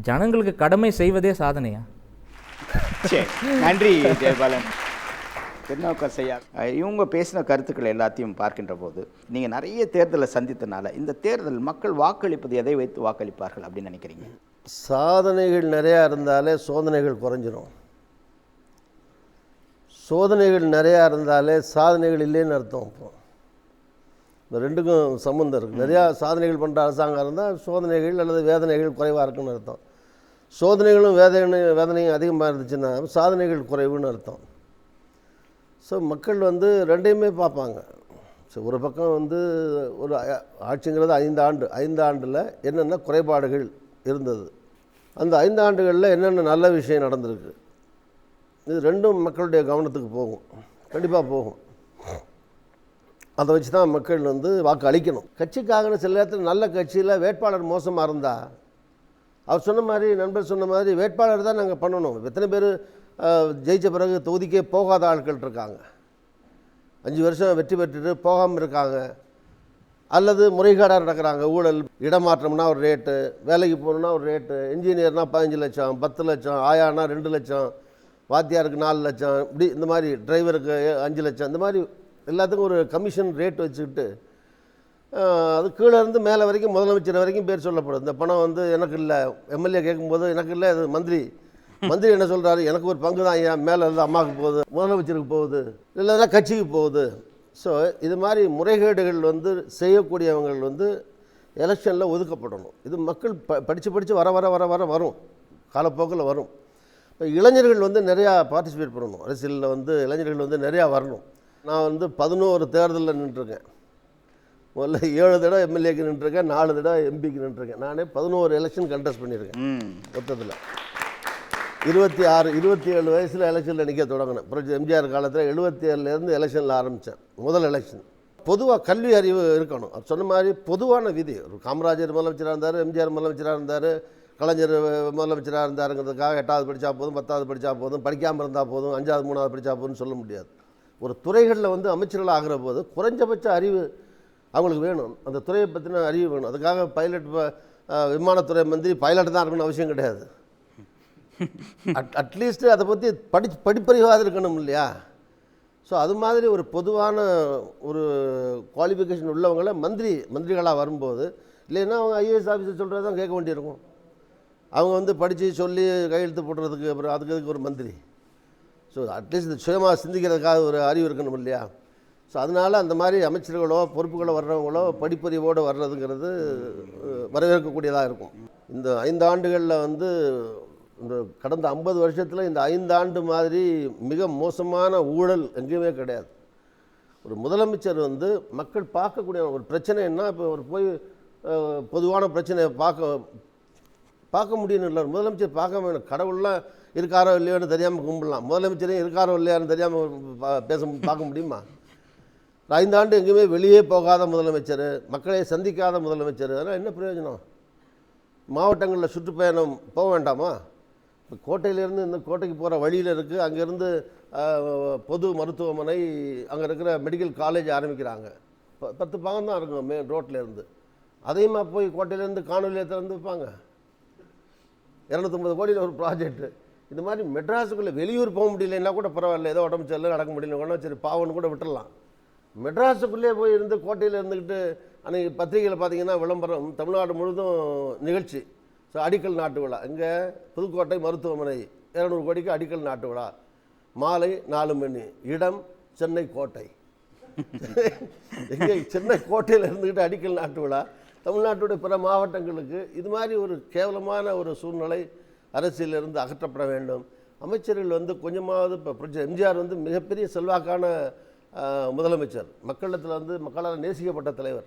ஜனங்களுக்கு கடமை செய்வதே சாதனையா? நன்றி ஜெயபாலன். திருநாவுக்கரசையா, இவங்க பேசின கருத்துக்கள் எல்லாத்தையும் பார்க்கின்ற போது நீங்கள் நிறைய தேர்தலை சந்தித்தனால இந்த தேர்தல் மக்கள் வாக்களிப்பது எதை வைத்து வாக்களிப்பார்கள் அப்படின்னு நினைக்கிறீங்க? சாதனைகள் நிறையா இருந்தாலே சோதனைகள் குறைஞ்சிரும். சோதனைகள் நிறையா இருந்தாலே சாதனைகள் இல்லைன்னு அர்த்தம். இப்போ இந்த ரெண்டுக்கும் சம்மந்தம் இருக்குது. நிறையா சாதனைகள் பண்ணுற அரசாங்கம் இருந்தால் சோதனைகள் அல்லது வேதனைகள் குறைவாக இருக்குன்னு அர்த்தம். சோதனைகளும் வேதனையும் அதிகமாக இருந்துச்சுன்னா சாதனைகள் குறைவுன்னு அர்த்தம். ஸோ மக்கள் ரெண்டையுமே பார்ப்பாங்க. ஸோ ஒரு பக்கம் ஒரு ஆட்சிங்கிறது 5 ஆண்டு, 5 ஆண்டில் என்னென்ன குறைபாடுகள் இருந்தது, அந்த 5 ஆண்டுகளில் என்னென்ன நல்ல விஷயம் நடந்திருக்கு, இது ரெண்டும் மக்களுடைய கவனத்துக்கு போகும், கண்டிப்பாக போகும். அதை வச்சு தான் மக்கள் வாக்கு அளிக்கணும். கட்சிக்காக சில நேரத்தில் நல்ல கட்சியில் வேட்பாளர் மோசமாக இருந்தால், அவர் சொன்ன மாதிரி, நண்பர் சொன்ன மாதிரி வேட்பாளர் தான் நாங்கள் பண்ணணும். எத்தனை பேர் ஜெயித்த பிறகு தொகுதிக்கே போகாத ஆட்கள் இருக்காங்க, 5 வருஷம் வெற்றி பெற்றுட்டு போகாமல் இருக்காங்க, அல்லது முறைகேடாக நடக்கிறாங்க. ஊழல், இடமாற்றம்னா ஒரு ரேட்டு, வேலைக்கு போகணுன்னா ஒரு ரேட்டு, இன்ஜினியர்னால் 15 லட்சம், 10 லட்சம், ஆயானா 2 லட்சம், வாத்தியாருக்கு 4 லட்சம், இப்படி இந்த மாதிரி டிரைவருக்கு 5 லட்சம், இந்த மாதிரி எல்லாத்துக்கும் ஒரு கமிஷன் ரேட் வச்சுக்கிட்டு அது கீழே இருந்து மேலே வரைக்கும் முதலமைச்சர் வரைக்கும் பேர் சொல்லப்படும். இந்த பணம் எனக்கு இல்லை, எம்எல்ஏ கேட்கும்போது எனக்கு இல்லை, அது மந்திரி என்ன சொல்கிறாரு, எனக்கு ஒரு பங்கு தான், ஏன் மேலே இருந்து அம்மாவுக்கு போகுது, முதலமைச்சருக்கு போகுது, இல்லைன்னா கட்சிக்கு போகுது. ஸோ இது மாதிரி முறைகேடுகள் செய்யக்கூடியவங்கள் எலெக்ஷனில் ஒதுக்கப்படணும். இது மக்கள் படித்து வர வர வர வர வரும், காலப்போக்கில் வரும். இப்போ இளைஞர்கள் நிறையா பார்ட்டிசிபேட் பண்ணணும். அரசியலில் இளைஞர்கள் நிறையா வரணும். நான் 11 தேர்தலில் நின்றுருக்கேன். முதல்ல 7 தடவை எம்எல்ஏக்கு நின்றுருக்கேன், 4 தடவை எம்பிக்கு நின்றுருக்கேன். நானே 11 எலெக்ஷன் கண்டெஸ்ட் பண்ணியிருக்கேன். மொத்தத்தில் 27 வயசில் எலெக்ஷனில் நிற்க தொடங்கினேன். அப்புறம் எம்ஜிஆர் காலத்தில் 77லேருந்து எலெக்ஷனில் ஆரம்பித்தேன். முதல் எலெக்ஷன். பொதுவாக கல்வி அறிவு இருக்கணும். அது சொன்ன மாதிரி பொதுவான விதி. ஒரு காமராஜர் முதலமைச்சராக இருந்தார், எம்ஜிஆர் முதலமைச்சராக இருந்தார், கலைஞர் முதலமைச்சராக இருந்தாருங்கிறதுக்காக 8வது படித்தா போதும், 10வது படித்தா போதும், படிக்காமல் இருந்தால் போதும், 5வது 3வது படித்தா போதும்னு சொல்ல முடியாது. ஒரு துறைகளில் அமைச்சர்கள் ஆகிற போது குறைஞ்சபட்ச அறிவு அவங்களுக்கு வேணும். அந்த துறையை பற்றின அறிவு வேணும். அதுக்காக பைலட், விமானத்துறை மந்திரி பைலட் தான் இருக்கணும்னு அவசியம் கிடையாது. அட்லீஸ்ட்டு அதை பற்றி படிப்பறிவாக இருக்கணும் இல்லையா? ஸோ அது மாதிரி ஒரு பொதுவான ஒரு குவாலிஃபிகேஷன் உள்ளவங்கள மந்திரிகளாக வரும்போது, இல்லைன்னா அவங்க ஐஏஎஸ் ஆஃபீஸர் சொல்கிறது தான் கேட்க வேண்டியிருக்கும். அவங்க வந்து படித்து சொல்லி கையெழுத்து போடுறதுக்கு அப்புறம் அதுக்கு ஒரு மந்திரி. ஸோ அட்லீஸ்ட் இந்த சுயமாக சிந்திக்கிறதுக்காக ஒரு அறிவு இருக்கணும் இல்லையா? ஸோ அதனால் அந்த மாதிரி அமைச்சர்களோ பொறுப்புகளோ வர்றவங்களோ படிப்பறிவோடு வர்றதுங்கிறது வரவேற்கக்கூடியதாக இருக்கும். இந்த 5 ஆண்டுகளில் வந்து இந்த கடந்த 50 வருஷத்தில் இந்த 5 ஆண்டு மாதிரி மிக மோசமான ஊழல் எங்கேயுமே கிடையாது. ஒரு முதலமைச்சர் வந்து மக்கள் பார்க்கக்கூடிய ஒரு பிரச்சனைன்னா, இப்போ ஒரு போய் பொதுவான பிரச்சனையை பார்க்க முடியணும் இல்லை, முதலமைச்சர் பார்க்க வேணும். கடவுள்லாம் இருக்காரோ இல்லையோன்னு தெரியாமல் கும்பிடலாம், முதலமைச்சரையும் இருக்காரோ இல்லையான்னு தெரியாமல் பார்க்க முடியுமா? 5 ஆண்டு எங்கேயுமே வெளியே போகாத முதலமைச்சர், மக்களை சந்திக்காத முதலமைச்சர், அதனால் என்ன பிரயோஜனம்? மாவட்டங்களில் சுற்றுப்பயணம் போக வேண்டாமா? இப்போ கோட்டையிலேருந்து இந்த கோட்டைக்கு போகிற வழியில் இருக்குது, அங்கேருந்து பொது மருத்துவமனை, அங்கே இருக்கிற மெடிக்கல் காலேஜ் ஆரம்பிக்கிறாங்க. 10 பாகம் தான் இருக்கும் மெயின் ரோட்லேருந்து. அதையுமா போய் கோட்டையிலேருந்து காணொலியை திறந்து வைப்பாங்க? 250 கோடியில் ஒரு ப்ராஜெக்ட்டு. இந்த மாதிரி மெட்ராஸுக்குள்ளே வெளியூர் போக முடியலன்னா கூட பரவாயில்ல, ஏதோ உடம்பு சரியில்லை நடக்க முடியல கூட சரி பாவன்னு கூட விட்டுடலாம். மெட்ராஸுக்குள்ளே போய் இருந்து கோட்டையில் இருந்துக்கிட்டு அன்றைக்கி பத்திரிகையில் பார்த்தீங்கன்னா விளம்பரம் தமிழ்நாடு முழுதும் நிகழ்ச்சி. ஸோ அடிக்கல் நாட்டு விழா, இங்கே புதுக்கோட்டை மருத்துவமனை 200 கோடிக்கு அடிக்கல் நாட்டு விழா, மாலை 4 மணி, இடம் சென்னை கோட்டை. எங்கே சென்னை கோட்டையில் இருந்துக்கிட்டு அடிக்கல் நாட்டு விழா, தமிழ்நாட்டுடைய பிற மாவட்டங்களுக்கு. இது மாதிரி ஒரு கேவலமான ஒரு சூழ்நிலை அரசியலிருந்து அகற்றப்பட வேண்டும். அமைச்சர்கள் வந்து கொஞ்சமாவது இப்போ எம்ஜிஆர் வந்து மிகப்பெரிய செல்வாக்கான முதலமைச்சர், மக்களிடத்தில் வந்து மக்களால் நேசிக்கப்பட்ட தலைவர்.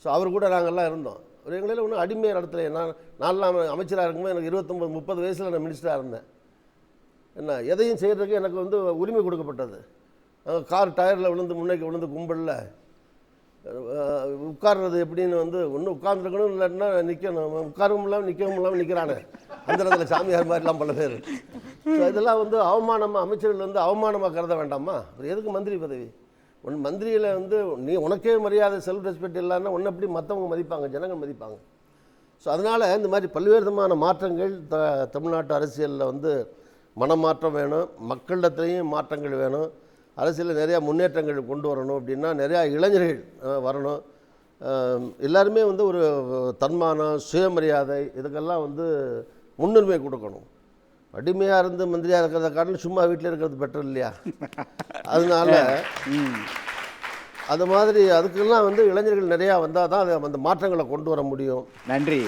ஸோ அவர் கூட நாங்கள்லாம் இருந்தோம். எங்களால் ஒன்றும் அடிமையை நடத்தலை. நான்லாம் அமைச்சராக இருக்கும்போது எனக்கு 29-30 வயசில் நான் மினிஸ்டராக இருந்தேன். என்ன எதையும் செய்கிறதுக்கு எனக்கு வந்து உரிமை கொடுக்கப்பட்டது. கார் டயரில் விழுந்து விழுந்து கும்பலில் உட்கார்றது எப்படின்னு வந்து ஒன்று உட்கார்ந்துருக்கணும், இல்லைன்னா நிற்கணும். உட்காரவும் இல்லாமல் நிற்கவும் இல்லாமல் நிற்கிறானே அந்த இடத்துல சாமியார் மாதிரிலாம் பல பேர். ஸோ இதெல்லாம் வந்து அவமானமாக, அமைச்சர்கள் வந்து அவமானமாக கருத வேண்டாமா? அப்புறம் எதுக்கு மந்திரி பதவி? மந்திரியில் வந்து நீ உனக்கே மரியாதை, செல்ஃப் ரெஸ்பெக்ட் இல்லைன்னா ஒன்று எப்படி மற்றவங்க மதிப்பாங்க, ஜனங்கள் மதிப்பாங்க. ஸோ அதனால் இந்த மாதிரி பல்வேறு விதமான மாற்றங்கள் தமிழ்நாட்டு அரசியலில் வந்து மனமாற்றம் வேணும், மக்களிடத்துலேயும் மாற்றங்கள் வேணும். அரசியலில் நிறையா முன்னேற்றங்கள் கொண்டு வரணும் அப்படின்னா நிறையா இளைஞர்கள் வரணும். எல்லாருமே வந்து ஒரு தன்மானம், சுயமரியாதை இதுக்கெல்லாம் வந்து முன்னுரிமை கொடுக்கணும். அடிமையாக இருந்து மந்திரியாக இருக்கிறத காட்டிலும் சும்மா வீட்டில் இருக்கிறது பெட்டர் இல்லையா? அதனால அது மாதிரி அதுக்கெல்லாம் வந்து இளைஞர்கள் நிறையா வந்தால் தான் அந்த மாற்றங்களை கொண்டு வர முடியும். நன்றி.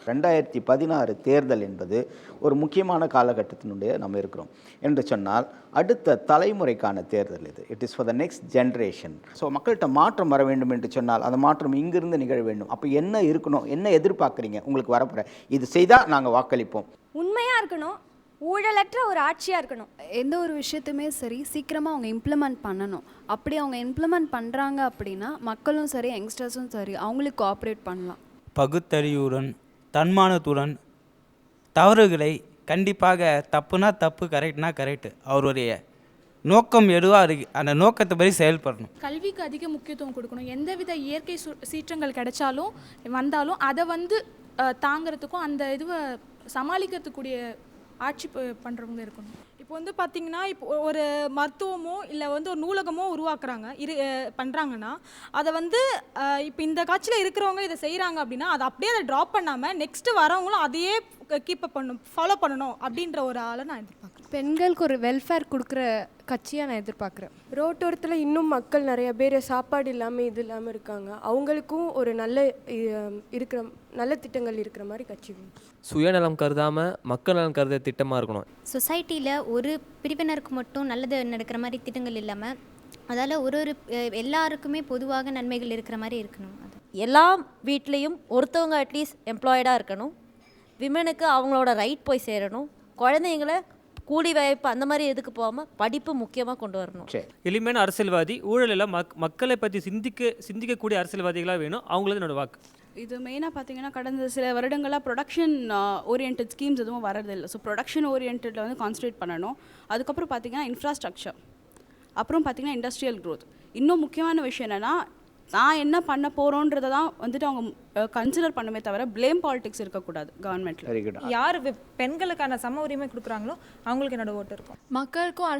2016 தேர்தல் என்பது ஒரு முக்கியமான காலகட்டத்தினுடைய நம்ம இருக்கிறோம் என்று சொன்னால், அடுத்த தலைமுறைக்கான தேர்தல் இது. It is for the next generation. So மக்கள்கிட்ட மாற்றம் வர வேண்டும் என்று சொன்னால் அந்த மாற்றம் இங்கிருந்து நிகழ வேண்டும். அப்போ என்ன இருக்கணும், என்ன எதிர்பார்க்குறீங்க உங்களுக்கு வரப்போகிற? இது செய்தால் நாங்கள் வாக்களிப்போம். உண்மையாக இருக்கணும், ஊழலற்ற ஒரு ஆட்சியாக இருக்கணும். எந்த ஒரு விஷயத்துமே சரி சீக்கிரமாக அவங்க இம்ப்ளிமெண்ட் பண்ணணும். அப்படி அவங்க இம்ப்ளிமெண்ட் பண்ணுறாங்க அப்படின்னா மக்களும் சரி, யங்ஸ்டர்ஸும் சரி அவங்களுக்கு கோஆப்ரேட் பண்ணலாம். பகுத்தறிவுடன், தன்மானத்துடன், தவறுகளை கண்டிப்பாக தப்புனா தப்பு, கரெக்ட்னா கரெக்டு, அவருடைய நோக்கம் எதுவாக இருக்கு அந்த நோக்கத்தை படி செயல்படணும். கல்விக்கு அதிக முக்கியத்துவம் கொடுக்கணும். எந்தவித இயற்கை சீற்றங்கள் கிடைச்சாலும் வந்தாலும் அதை வந்து தாங்கிறதுக்கும் அந்த இதுவை சமாளிக்கிறதுக்கூடிய ஆட்சி பண்ணுறவங்க இருக்கணும். இப்போ வந்து பார்த்திங்கன்னா, இப்போ ஒரு மருத்துவமோ இல்லை வந்து ஒரு நூலகமோ உருவாக்குறாங்க பண்ணுறாங்கன்னா, அதை வந்து இப்போ இந்த காட்சியில் இருக்கிறவங்க இதை செய்கிறாங்க அப்படின்னா அதை அப்படியே அதை ட்ராப் பண்ணாமல் நெக்ஸ்ட்டு வரவங்களும் அதையே கீப்பப் பண்ணணும், ஃபாலோ பண்ணணும் அப்படின்ற ஒரு ஆளை நான் எதிர்பார்க்குறேன். பெண்களுக்கு ஒரு வெல்ஃபேர் கொடுக்குற கட்சியாக நான் எதிர்பார்க்குறேன். ரோட்டோரத்தில் இன்னும் மக்கள் நிறைய பேர் சாப்பாடு இல்லாமல் இது இல்லாமல் இருக்காங்க. அவங்களுக்கும் ஒரு நல்ல திட்டங்கள் இருக்கிற மாதிரி கட்சி. சுயநலம் கருதாமல் மக்கள் நலம் கருத திட்டமாக இருக்கணும். சொசைட்டியில் ஒரு பிரிவினருக்கு மட்டும் நல்லது நடக்கிற மாதிரி திட்டங்கள் இல்லாமல் அதால் ஒரு எல்லாருக்குமே பொதுவாக நன்மைகள் இருக்கிற மாதிரி இருக்கணும். அது எல்லா வீட்லேயும் ஒருத்தவங்க அட்லீஸ்ட் எம்ப்ளாய்டாக இருக்கணும். விமனுக்கு அவங்களோட ரைட் போய் சேரணும். குழந்தைங்களை கூலி வாய்ப்பு அந்த மாதிரி எதுக்கு போகாமல் படிப்பு முக்கியமாக கொண்டு வரணும். எளிமையான அரசியல்வாதி, ஊழலில் மக்களை பற்றி சிந்திக்கக்கூடிய அரசியல்வாதிகளாக வேணும். அவங்களது என்னோட வாக்கு. இது மெயினாக பார்த்தீங்கன்னா கடந்த சில வருடங்களாக ப்ரொடக்ஷன் ஓரியன்ட் ஸ்கீம்ஸ் எதுவும் வரதில்லை. ஸோ ப்ரொடக்ஷன் ஓரியன்டில் வந்து கான்சன்ட்ரேட் பண்ணணும். அதுக்கப்புறம் பார்த்தீங்கன்னா இன்ஃப்ராஸ்ட்ரக்சர், அப்புறம் பார்த்தீங்கன்னா இண்டஸ்ட்ரியல் க்ரோத். இன்னும் முக்கியமான விஷயம் என்னென்னா நான் என்ன பண்ண போகிறோன்றதை தான் வந்துட்டு அவங்க கன்சிடர் பண்ணுமே தவிர ப்ளேம் பாலிடிக்ஸ் இருக்கக்கூடாது கவர்மெண்ட்டில். Very good. யார் பெண்களுக்கான சம உரிமை கொடுக்குறாங்களோ அவங்களுக்கு என்னோட ஓட்டு இருக்கும். மக்களுக்கும்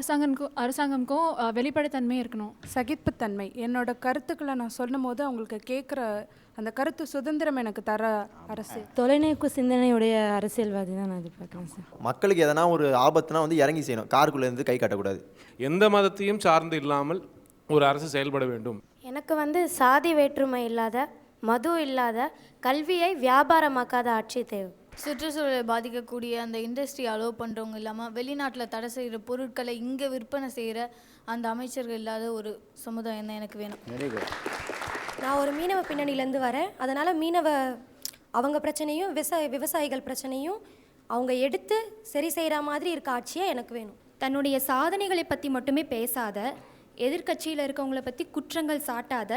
அரசாங்கம்க்கும் வெளிப்படைத்தன்மை இருக்கணும், சகிப்புத்தன்மை. என்னோட கருத்துக்களை நான் சொல்லும் போது அவங்களுக்கு கேட்குற அந்த கருத்து சுதந்திரம் எனக்கு தர அரசியல். தொலைநோக்கு சிந்தனையுடைய அரசியல்வாதி தான் நான் எதிர்பார்க்குறேன் சார். மக்களுக்கு எதனா ஒரு ஆபத்துனா வந்து இறங்கி செய்யணும், காருக்குள்ளேருந்து கை காட்டக்கூடாது. எந்த மதத்தையும் சார்ந்து இல்லாமல் ஒரு அரசு செயல்பட வேண்டும். எனக்கு வந்து சாதி வேற்றுமை இல்லாத, மது இல்லாத, கல்வியை வியாபாரமாக்காத ஆட்சி தேவை. சுற்றுச்சூழலை பாதிக்கக்கூடிய அந்த இண்டஸ்ட்ரி அலோவ் பண்ணுறவங்க இல்லாமல் வெளிநாட்டில் தடை செய்கிற பொருட்களை இங்கே விற்பனை செய்கிற அந்த அமைச்சர்கள் இல்லாத ஒரு சமுதாயம் தான் எனக்கு வேணும். Very good. நான் ஒரு மீனவ பின்னணியிலேருந்து வரேன். அதனால் அவங்க பிரச்சனையும் விவசாயிகள் பிரச்சனையும் அவங்க எடுத்து சரி செய்கிற மாதிரி இருக்க ஆட்சியாக எனக்கு வேணும். தன்னுடைய சாதனைகளை பற்றி மட்டுமே பேசாத, எதிர்க்கட்சியில் இருக்கவங்கள பற்றி குற்றங்கள் சாட்டாத,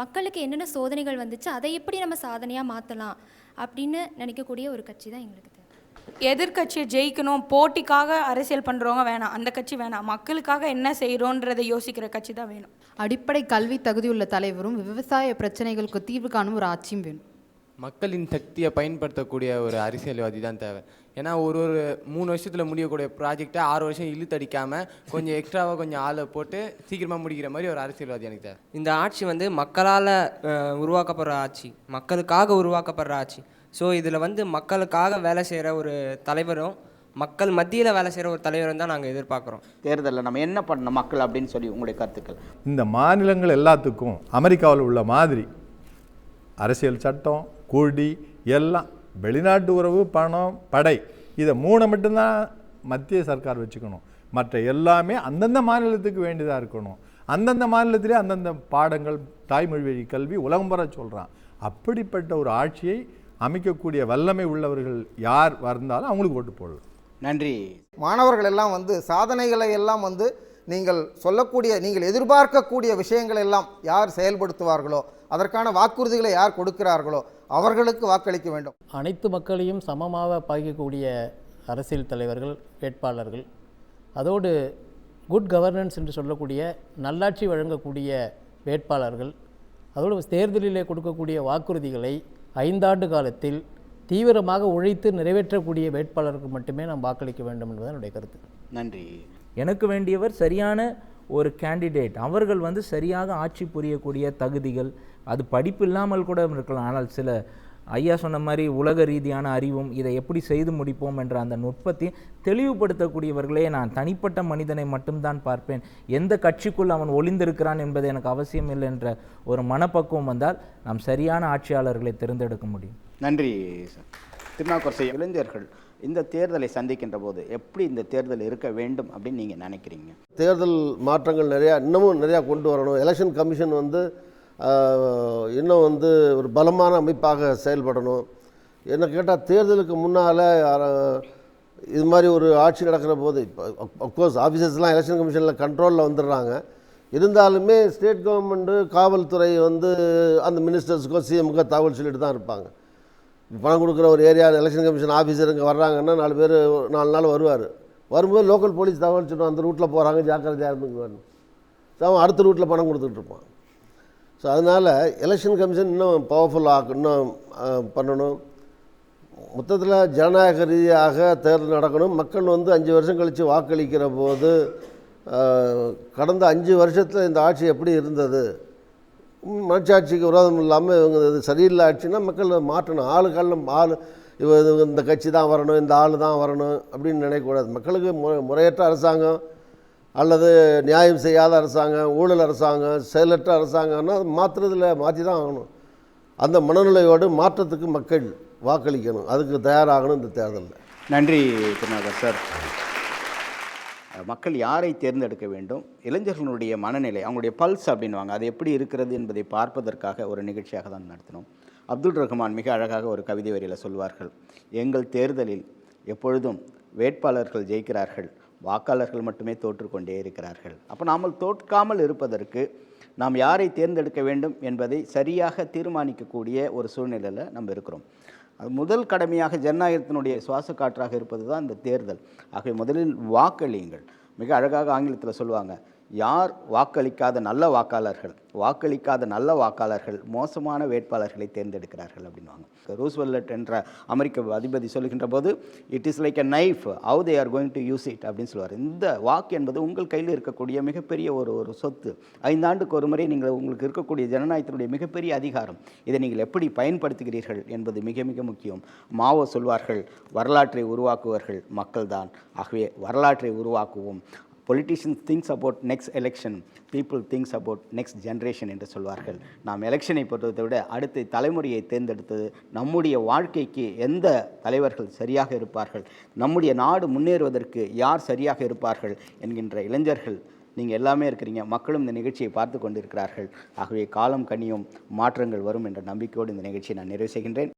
மக்களுக்கு என்னென்ன சோதனைகள் வந்துச்சு அதை எப்படி நம்ம சாதனையாக மாற்றலாம் அப்படின்னு நினைக்கக்கூடிய ஒரு கட்சி தான் எங்களுக்கு தேவை. எதிர்கட்சியை ஜெயிக்கணும், போட்டிக்காக அரசியல் பண்ணுறவங்க வேணாம், அந்த கட்சி வேணாம். மக்களுக்காக என்ன செய்கிறோன்றதை யோசிக்கிற கட்சி தான் வேணும். அடிப்படை கல்வி தகுதியுள்ள தலைவரும் விவசாய பிரச்சனைகளுக்கு தீர்வு காணும் ஒரு ஆட்சியும் வேணும். மக்களின் சக்தியை பயன்படுத்தக்கூடிய ஒரு அரசியல்வாதி தான் தேவை. ஏன்னா ஒரு 3 வருஷத்தில் முடியக்கூடிய ப்ராஜெக்டை 6 வருஷம் இழுத்தடிக்காமல் கொஞ்சம் எக்ஸ்ட்ராவாக கொஞ்சம் ஆளை போட்டு சீக்கிரமாக முடிக்கிற மாதிரி ஒரு அரசியல்வாதி எனக்கு தேவை. இந்த ஆட்சி வந்து மக்களால் உருவாக்கப்படுற ஆட்சி, மக்களுக்காக உருவாக்கப்படுற ஆட்சி. ஸோ இதில் வந்து மக்களுக்காக வேலை செய்கிற ஒரு தலைவரும், மக்கள் மத்தியில் வேலை செய்கிற ஒரு தலைவரும் தான் நாங்கள் எதிர்பார்க்குறோம். தேர்தலில் நம்ம என்ன பண்ணணும் மக்கள் அப்படின்னு சொல்லி உங்களுடைய கருத்துக்கள். இந்த மாநிலங்கள் எல்லாத்துக்கும் அமெரிக்காவில் உள்ள மாதிரி அரசியல் சட்டம், கொடி எல்லாம், வெளிநாட்டு உறவு, பணம், படை, இதை 3 மட்டும்தான் மத்திய சர்க்கார் வச்சுக்கணும். மற்ற எல்லாமே அந்தந்த மாநிலத்துக்கு வேண்டியதாக இருக்கணும். அந்தந்த மாநிலத்திலே அந்தந்த பாடங்கள், தாய்மொழி வழி கல்வி உலகம் பெற சொல்கிறான். அப்படிப்பட்ட ஒரு ஆட்சியை அமைக்கக்கூடிய வல்லமை உள்ளவர்கள் யார் வந்தாலும் அவங்களுக்கு ஓட்டு போடலாம். நன்றி. மாணவர்கள் எல்லாம் வந்து சாதனைகளை எல்லாம் வந்து நீங்கள் சொல்லக்கூடிய, நீங்கள் எதிர்பார்க்கக்கூடிய விஷயங்கள் எல்லாம் யார் செயல்படுத்துவார்களோ, அதற்கான வாக்குறுதிகளை யார் கொடுக்கிறார்களோ அவர்களுக்கு வாக்களிக்க வேண்டும். அனைத்து மக்களையும் சமமாக பாதிக்கக்கூடிய அரசியல் தலைவர்கள், வேட்பாளர்கள், அதோடு குட் கவர்னன்ஸ் என்று சொல்லக்கூடிய நல்லாட்சி வழங்கக்கூடிய வேட்பாளர்கள், அதோடு தேர்தலிலே கொடுக்கக்கூடிய வாக்குறுதிகளை 5 ஆண்டு காலத்தில் தீவிரமாக உழைத்து நிறைவேற்றக்கூடிய வேட்பாளருக்கு மட்டுமே நாம் வாக்களிக்க வேண்டும் என்பது என்னுடைய கருத்து. நன்றி. எனக்கு வேண்டியவர் சரியான ஒரு கேண்டிடேட். அவர்கள் வந்து சரியாக ஆட்சி புரியக்கூடிய தகுதிகள், அது படிப்பு இல்லாமல் கூட இருக்கலாம், ஆனால் சில ஐயா சொன்ன மாதிரி உலக ரீதியான அறிவும், இதை எப்படி செய்து முடிப்போம் என்ற அந்த நுட்பத்தை தெளிவுபடுத்தக்கூடியவர்களே. நான் தனிப்பட்ட மனிதனை மட்டும்தான் பார்ப்பேன், எந்த கட்சிக்குள் அவன் ஒளிந்திருக்கிறான் என்பது எனக்கு அவசியம் இல்லை என்ற ஒரு மனப்பக்குவம் வந்தால் நாம் சரியான ஆட்சியாளர்களை தேர்ந்தெடுக்க முடியும். நன்றி சார். திருநாவுக்கரசு, இளைஞர்கள் இந்த தேர்தலை சந்திக்கின்ற போது எப்படி இந்த தேர்தல் இருக்க வேண்டும் அப்படின்னு நீங்கள் நினைக்கிறீங்க? தேர்தல் மாற்றங்கள் இன்னமும் நிறையா கொண்டு வரணும். எலெக்ஷன் கமிஷன் வந்து இன்னும் வந்து ஒரு பலமான அமைப்பாக செயல்படணும். என்ன கேட்டால் தேர்தலுக்கு முன்னால் இது மாதிரி ஒரு ஆட்சி நடக்கிற போது, இப்போ அஃப்கோர்ஸ் ஆஃபீஸர்ஸ்லாம் எலெக்ஷன் கமிஷனில் கண்ட்ரோலில் வந்துடுறாங்க. இருந்தாலுமே ஸ்டேட் கவர்மெண்ட்டு, காவல்துறை வந்து அந்த மினிஸ்டர்ஸுக்கோ சிஎம்க்கோ தகவல் சொல்லிட்டு தான் இருப்பாங்க. பணம் கொடுக்குற ஒரு ஏரியா எலெக்ஷன் கமிஷன் ஆஃபீஸர் இங்கே வர்றாங்கன்னா 4 பேர் 4 நாள் வருவார். வரும்போது லோக்கல் போலீஸ் தகவல் சொல்லுவோம், அந்த ரூட்டில் போகிறாங்க, ஜாக்கிரதையாக இருந்துக்குவார். ஸோ அவன் அடுத்த ரூட்டில் பணம் கொடுத்துட்ருப்பான். ஸோ அதனால் எலெக்ஷன் கமிஷன் இன்னும் பவர்ஃபுல்லாக இன்னும் பண்ணணும். மொத்தத்தில் ஜனநாயக ரீதியாக தேர்தல் நடக்கணும். மக்கள் வந்து 5 வருஷம் கழித்து வாக்களிக்கிற போது கடந்த 5 வருஷத்தில் இந்த ஆட்சி எப்படி இருந்தது, மனச்சாட்சிக்கு விரோதம் இல்லாமல் இவங்க இது சரியில்லை ஆட்சின்னா மக்கள் மாற்றணும். ஆள் இந்த கட்சி தான் வரணும், இந்த ஆள் தான் வரணும் அப்படின்னு நினைக்கக்கூடாது. மக்களுக்கு முறையற்ற அரசாங்கம் அல்லது நியாயம் செய்யாத அரசாங்கம், ஊழல் அரசாங்கம், செயலற்ற அரசாங்கம்னா அது மாற்றி தான் ஆகணும். அந்த மனநிலையோடு மாற்றத்துக்கு மக்கள் வாக்களிக்கணும், அதுக்கு தயாராகணும் இந்த தேர்தலில். நன்றி திருநாகர் சார். மக்கள் யாரை தேர்ந்தெடுக்க வேண்டும், இளைஞர்களுடைய மனநிலை, அவங்களுடைய பல்ஸ் அப்படின்வாங்க, அது எப்படி இருக்கிறது என்பதை பார்ப்பதற்காக ஒரு நிகழ்ச்சியாக தான் நடத்தினோம். அப்துல் ரஹ்மான் மிக அழகாக ஒரு கவிதை வரியில் சொல்வார்கள், எங்கள் தேர்தலில் எப்பொழுதும் வேட்பாளர்கள் ஜெயிக்கிறார்கள், வாக்காளர்கள் மட்டுமே தோற்றுக்கொண்டே இருக்கிறார்கள். அப்போ நாம் தோற்காமல் இருப்பதற்கு நாம் யாரை தேர்ந்தெடுக்க வேண்டும் என்பதை சரியாக தீர்மானிக்கக்கூடிய ஒரு சூழ்நிலையில் நம்ம இருக்கிறோம். அது முதல் கடமையாக ஜனநாயகத்தினுடைய சுவாச காற்றாக இருப்பது தான் இந்த தேர்தல். ஆகவே முதலில் வாக்களியுங்கள். மிக அழகாக ஆங்கிலத்தில் சொல்லுவாங்க, யார் வாக்களிக்காத நல்ல வாக்காளர்கள் மோசமான வேட்பாளர்களை தேர்ந்தெடுக்கிறார்கள் அப்படின்வாங்க. ரூஸ்வெல்லட் என்ற அமெரிக்க அதிபதி சொல்லுகின்ற போது it is like a knife how they are going to use it அப்படின்னு சொல்லுவார். இந்த வாக்கு என்பது உங்கள் கையில் இருக்கக்கூடிய மிகப்பெரிய ஒரு சொத்து. 5 ஆண்டுக்கு ஒரு முறை நீங்கள் உங்களுக்கு இருக்கக்கூடிய ஜனநாயகத்தினுடைய மிகப்பெரிய அதிகாரம். இதை நீங்கள் எப்படி பயன்படுத்துகிறீர்கள் என்பது மிக மிக முக்கியம். மாவோ சொல்வார்கள், வரலாற்றை உருவாக்குவர்கள் மக்கள்தான். ஆகவே வரலாற்றை உருவாக்குவோம். Politicians thinks about next election, people thinks about next generation என்று சொல்வார்கள். நாம் எலெக்ஷனை பொறுத்ததை விட அடுத்த தலைமுறையை தேர்ந்தெடுத்தது நம்முடைய வாழ்க்கைக்கு எந்த தலைவர்கள் சரியாக இருப்பார்கள், நம்முடைய நாடு முன்னேறுவதற்கு யார் சரியாக இருப்பார்கள் என்கின்ற இளைஞர்கள் நீங்கள் எல்லாமே இருக்கிறீங்க. மக்களும் இந்த நிகழ்ச்சியை பார்த்து கொண்டிருக்கிறார்கள். ஆகவே காலம் கனியும், மாற்றங்கள் வரும் என்ற நம்பிக்கையோடு இந்த நிகழ்ச்சியை நான் நிறைவு செய்கின்றேன்.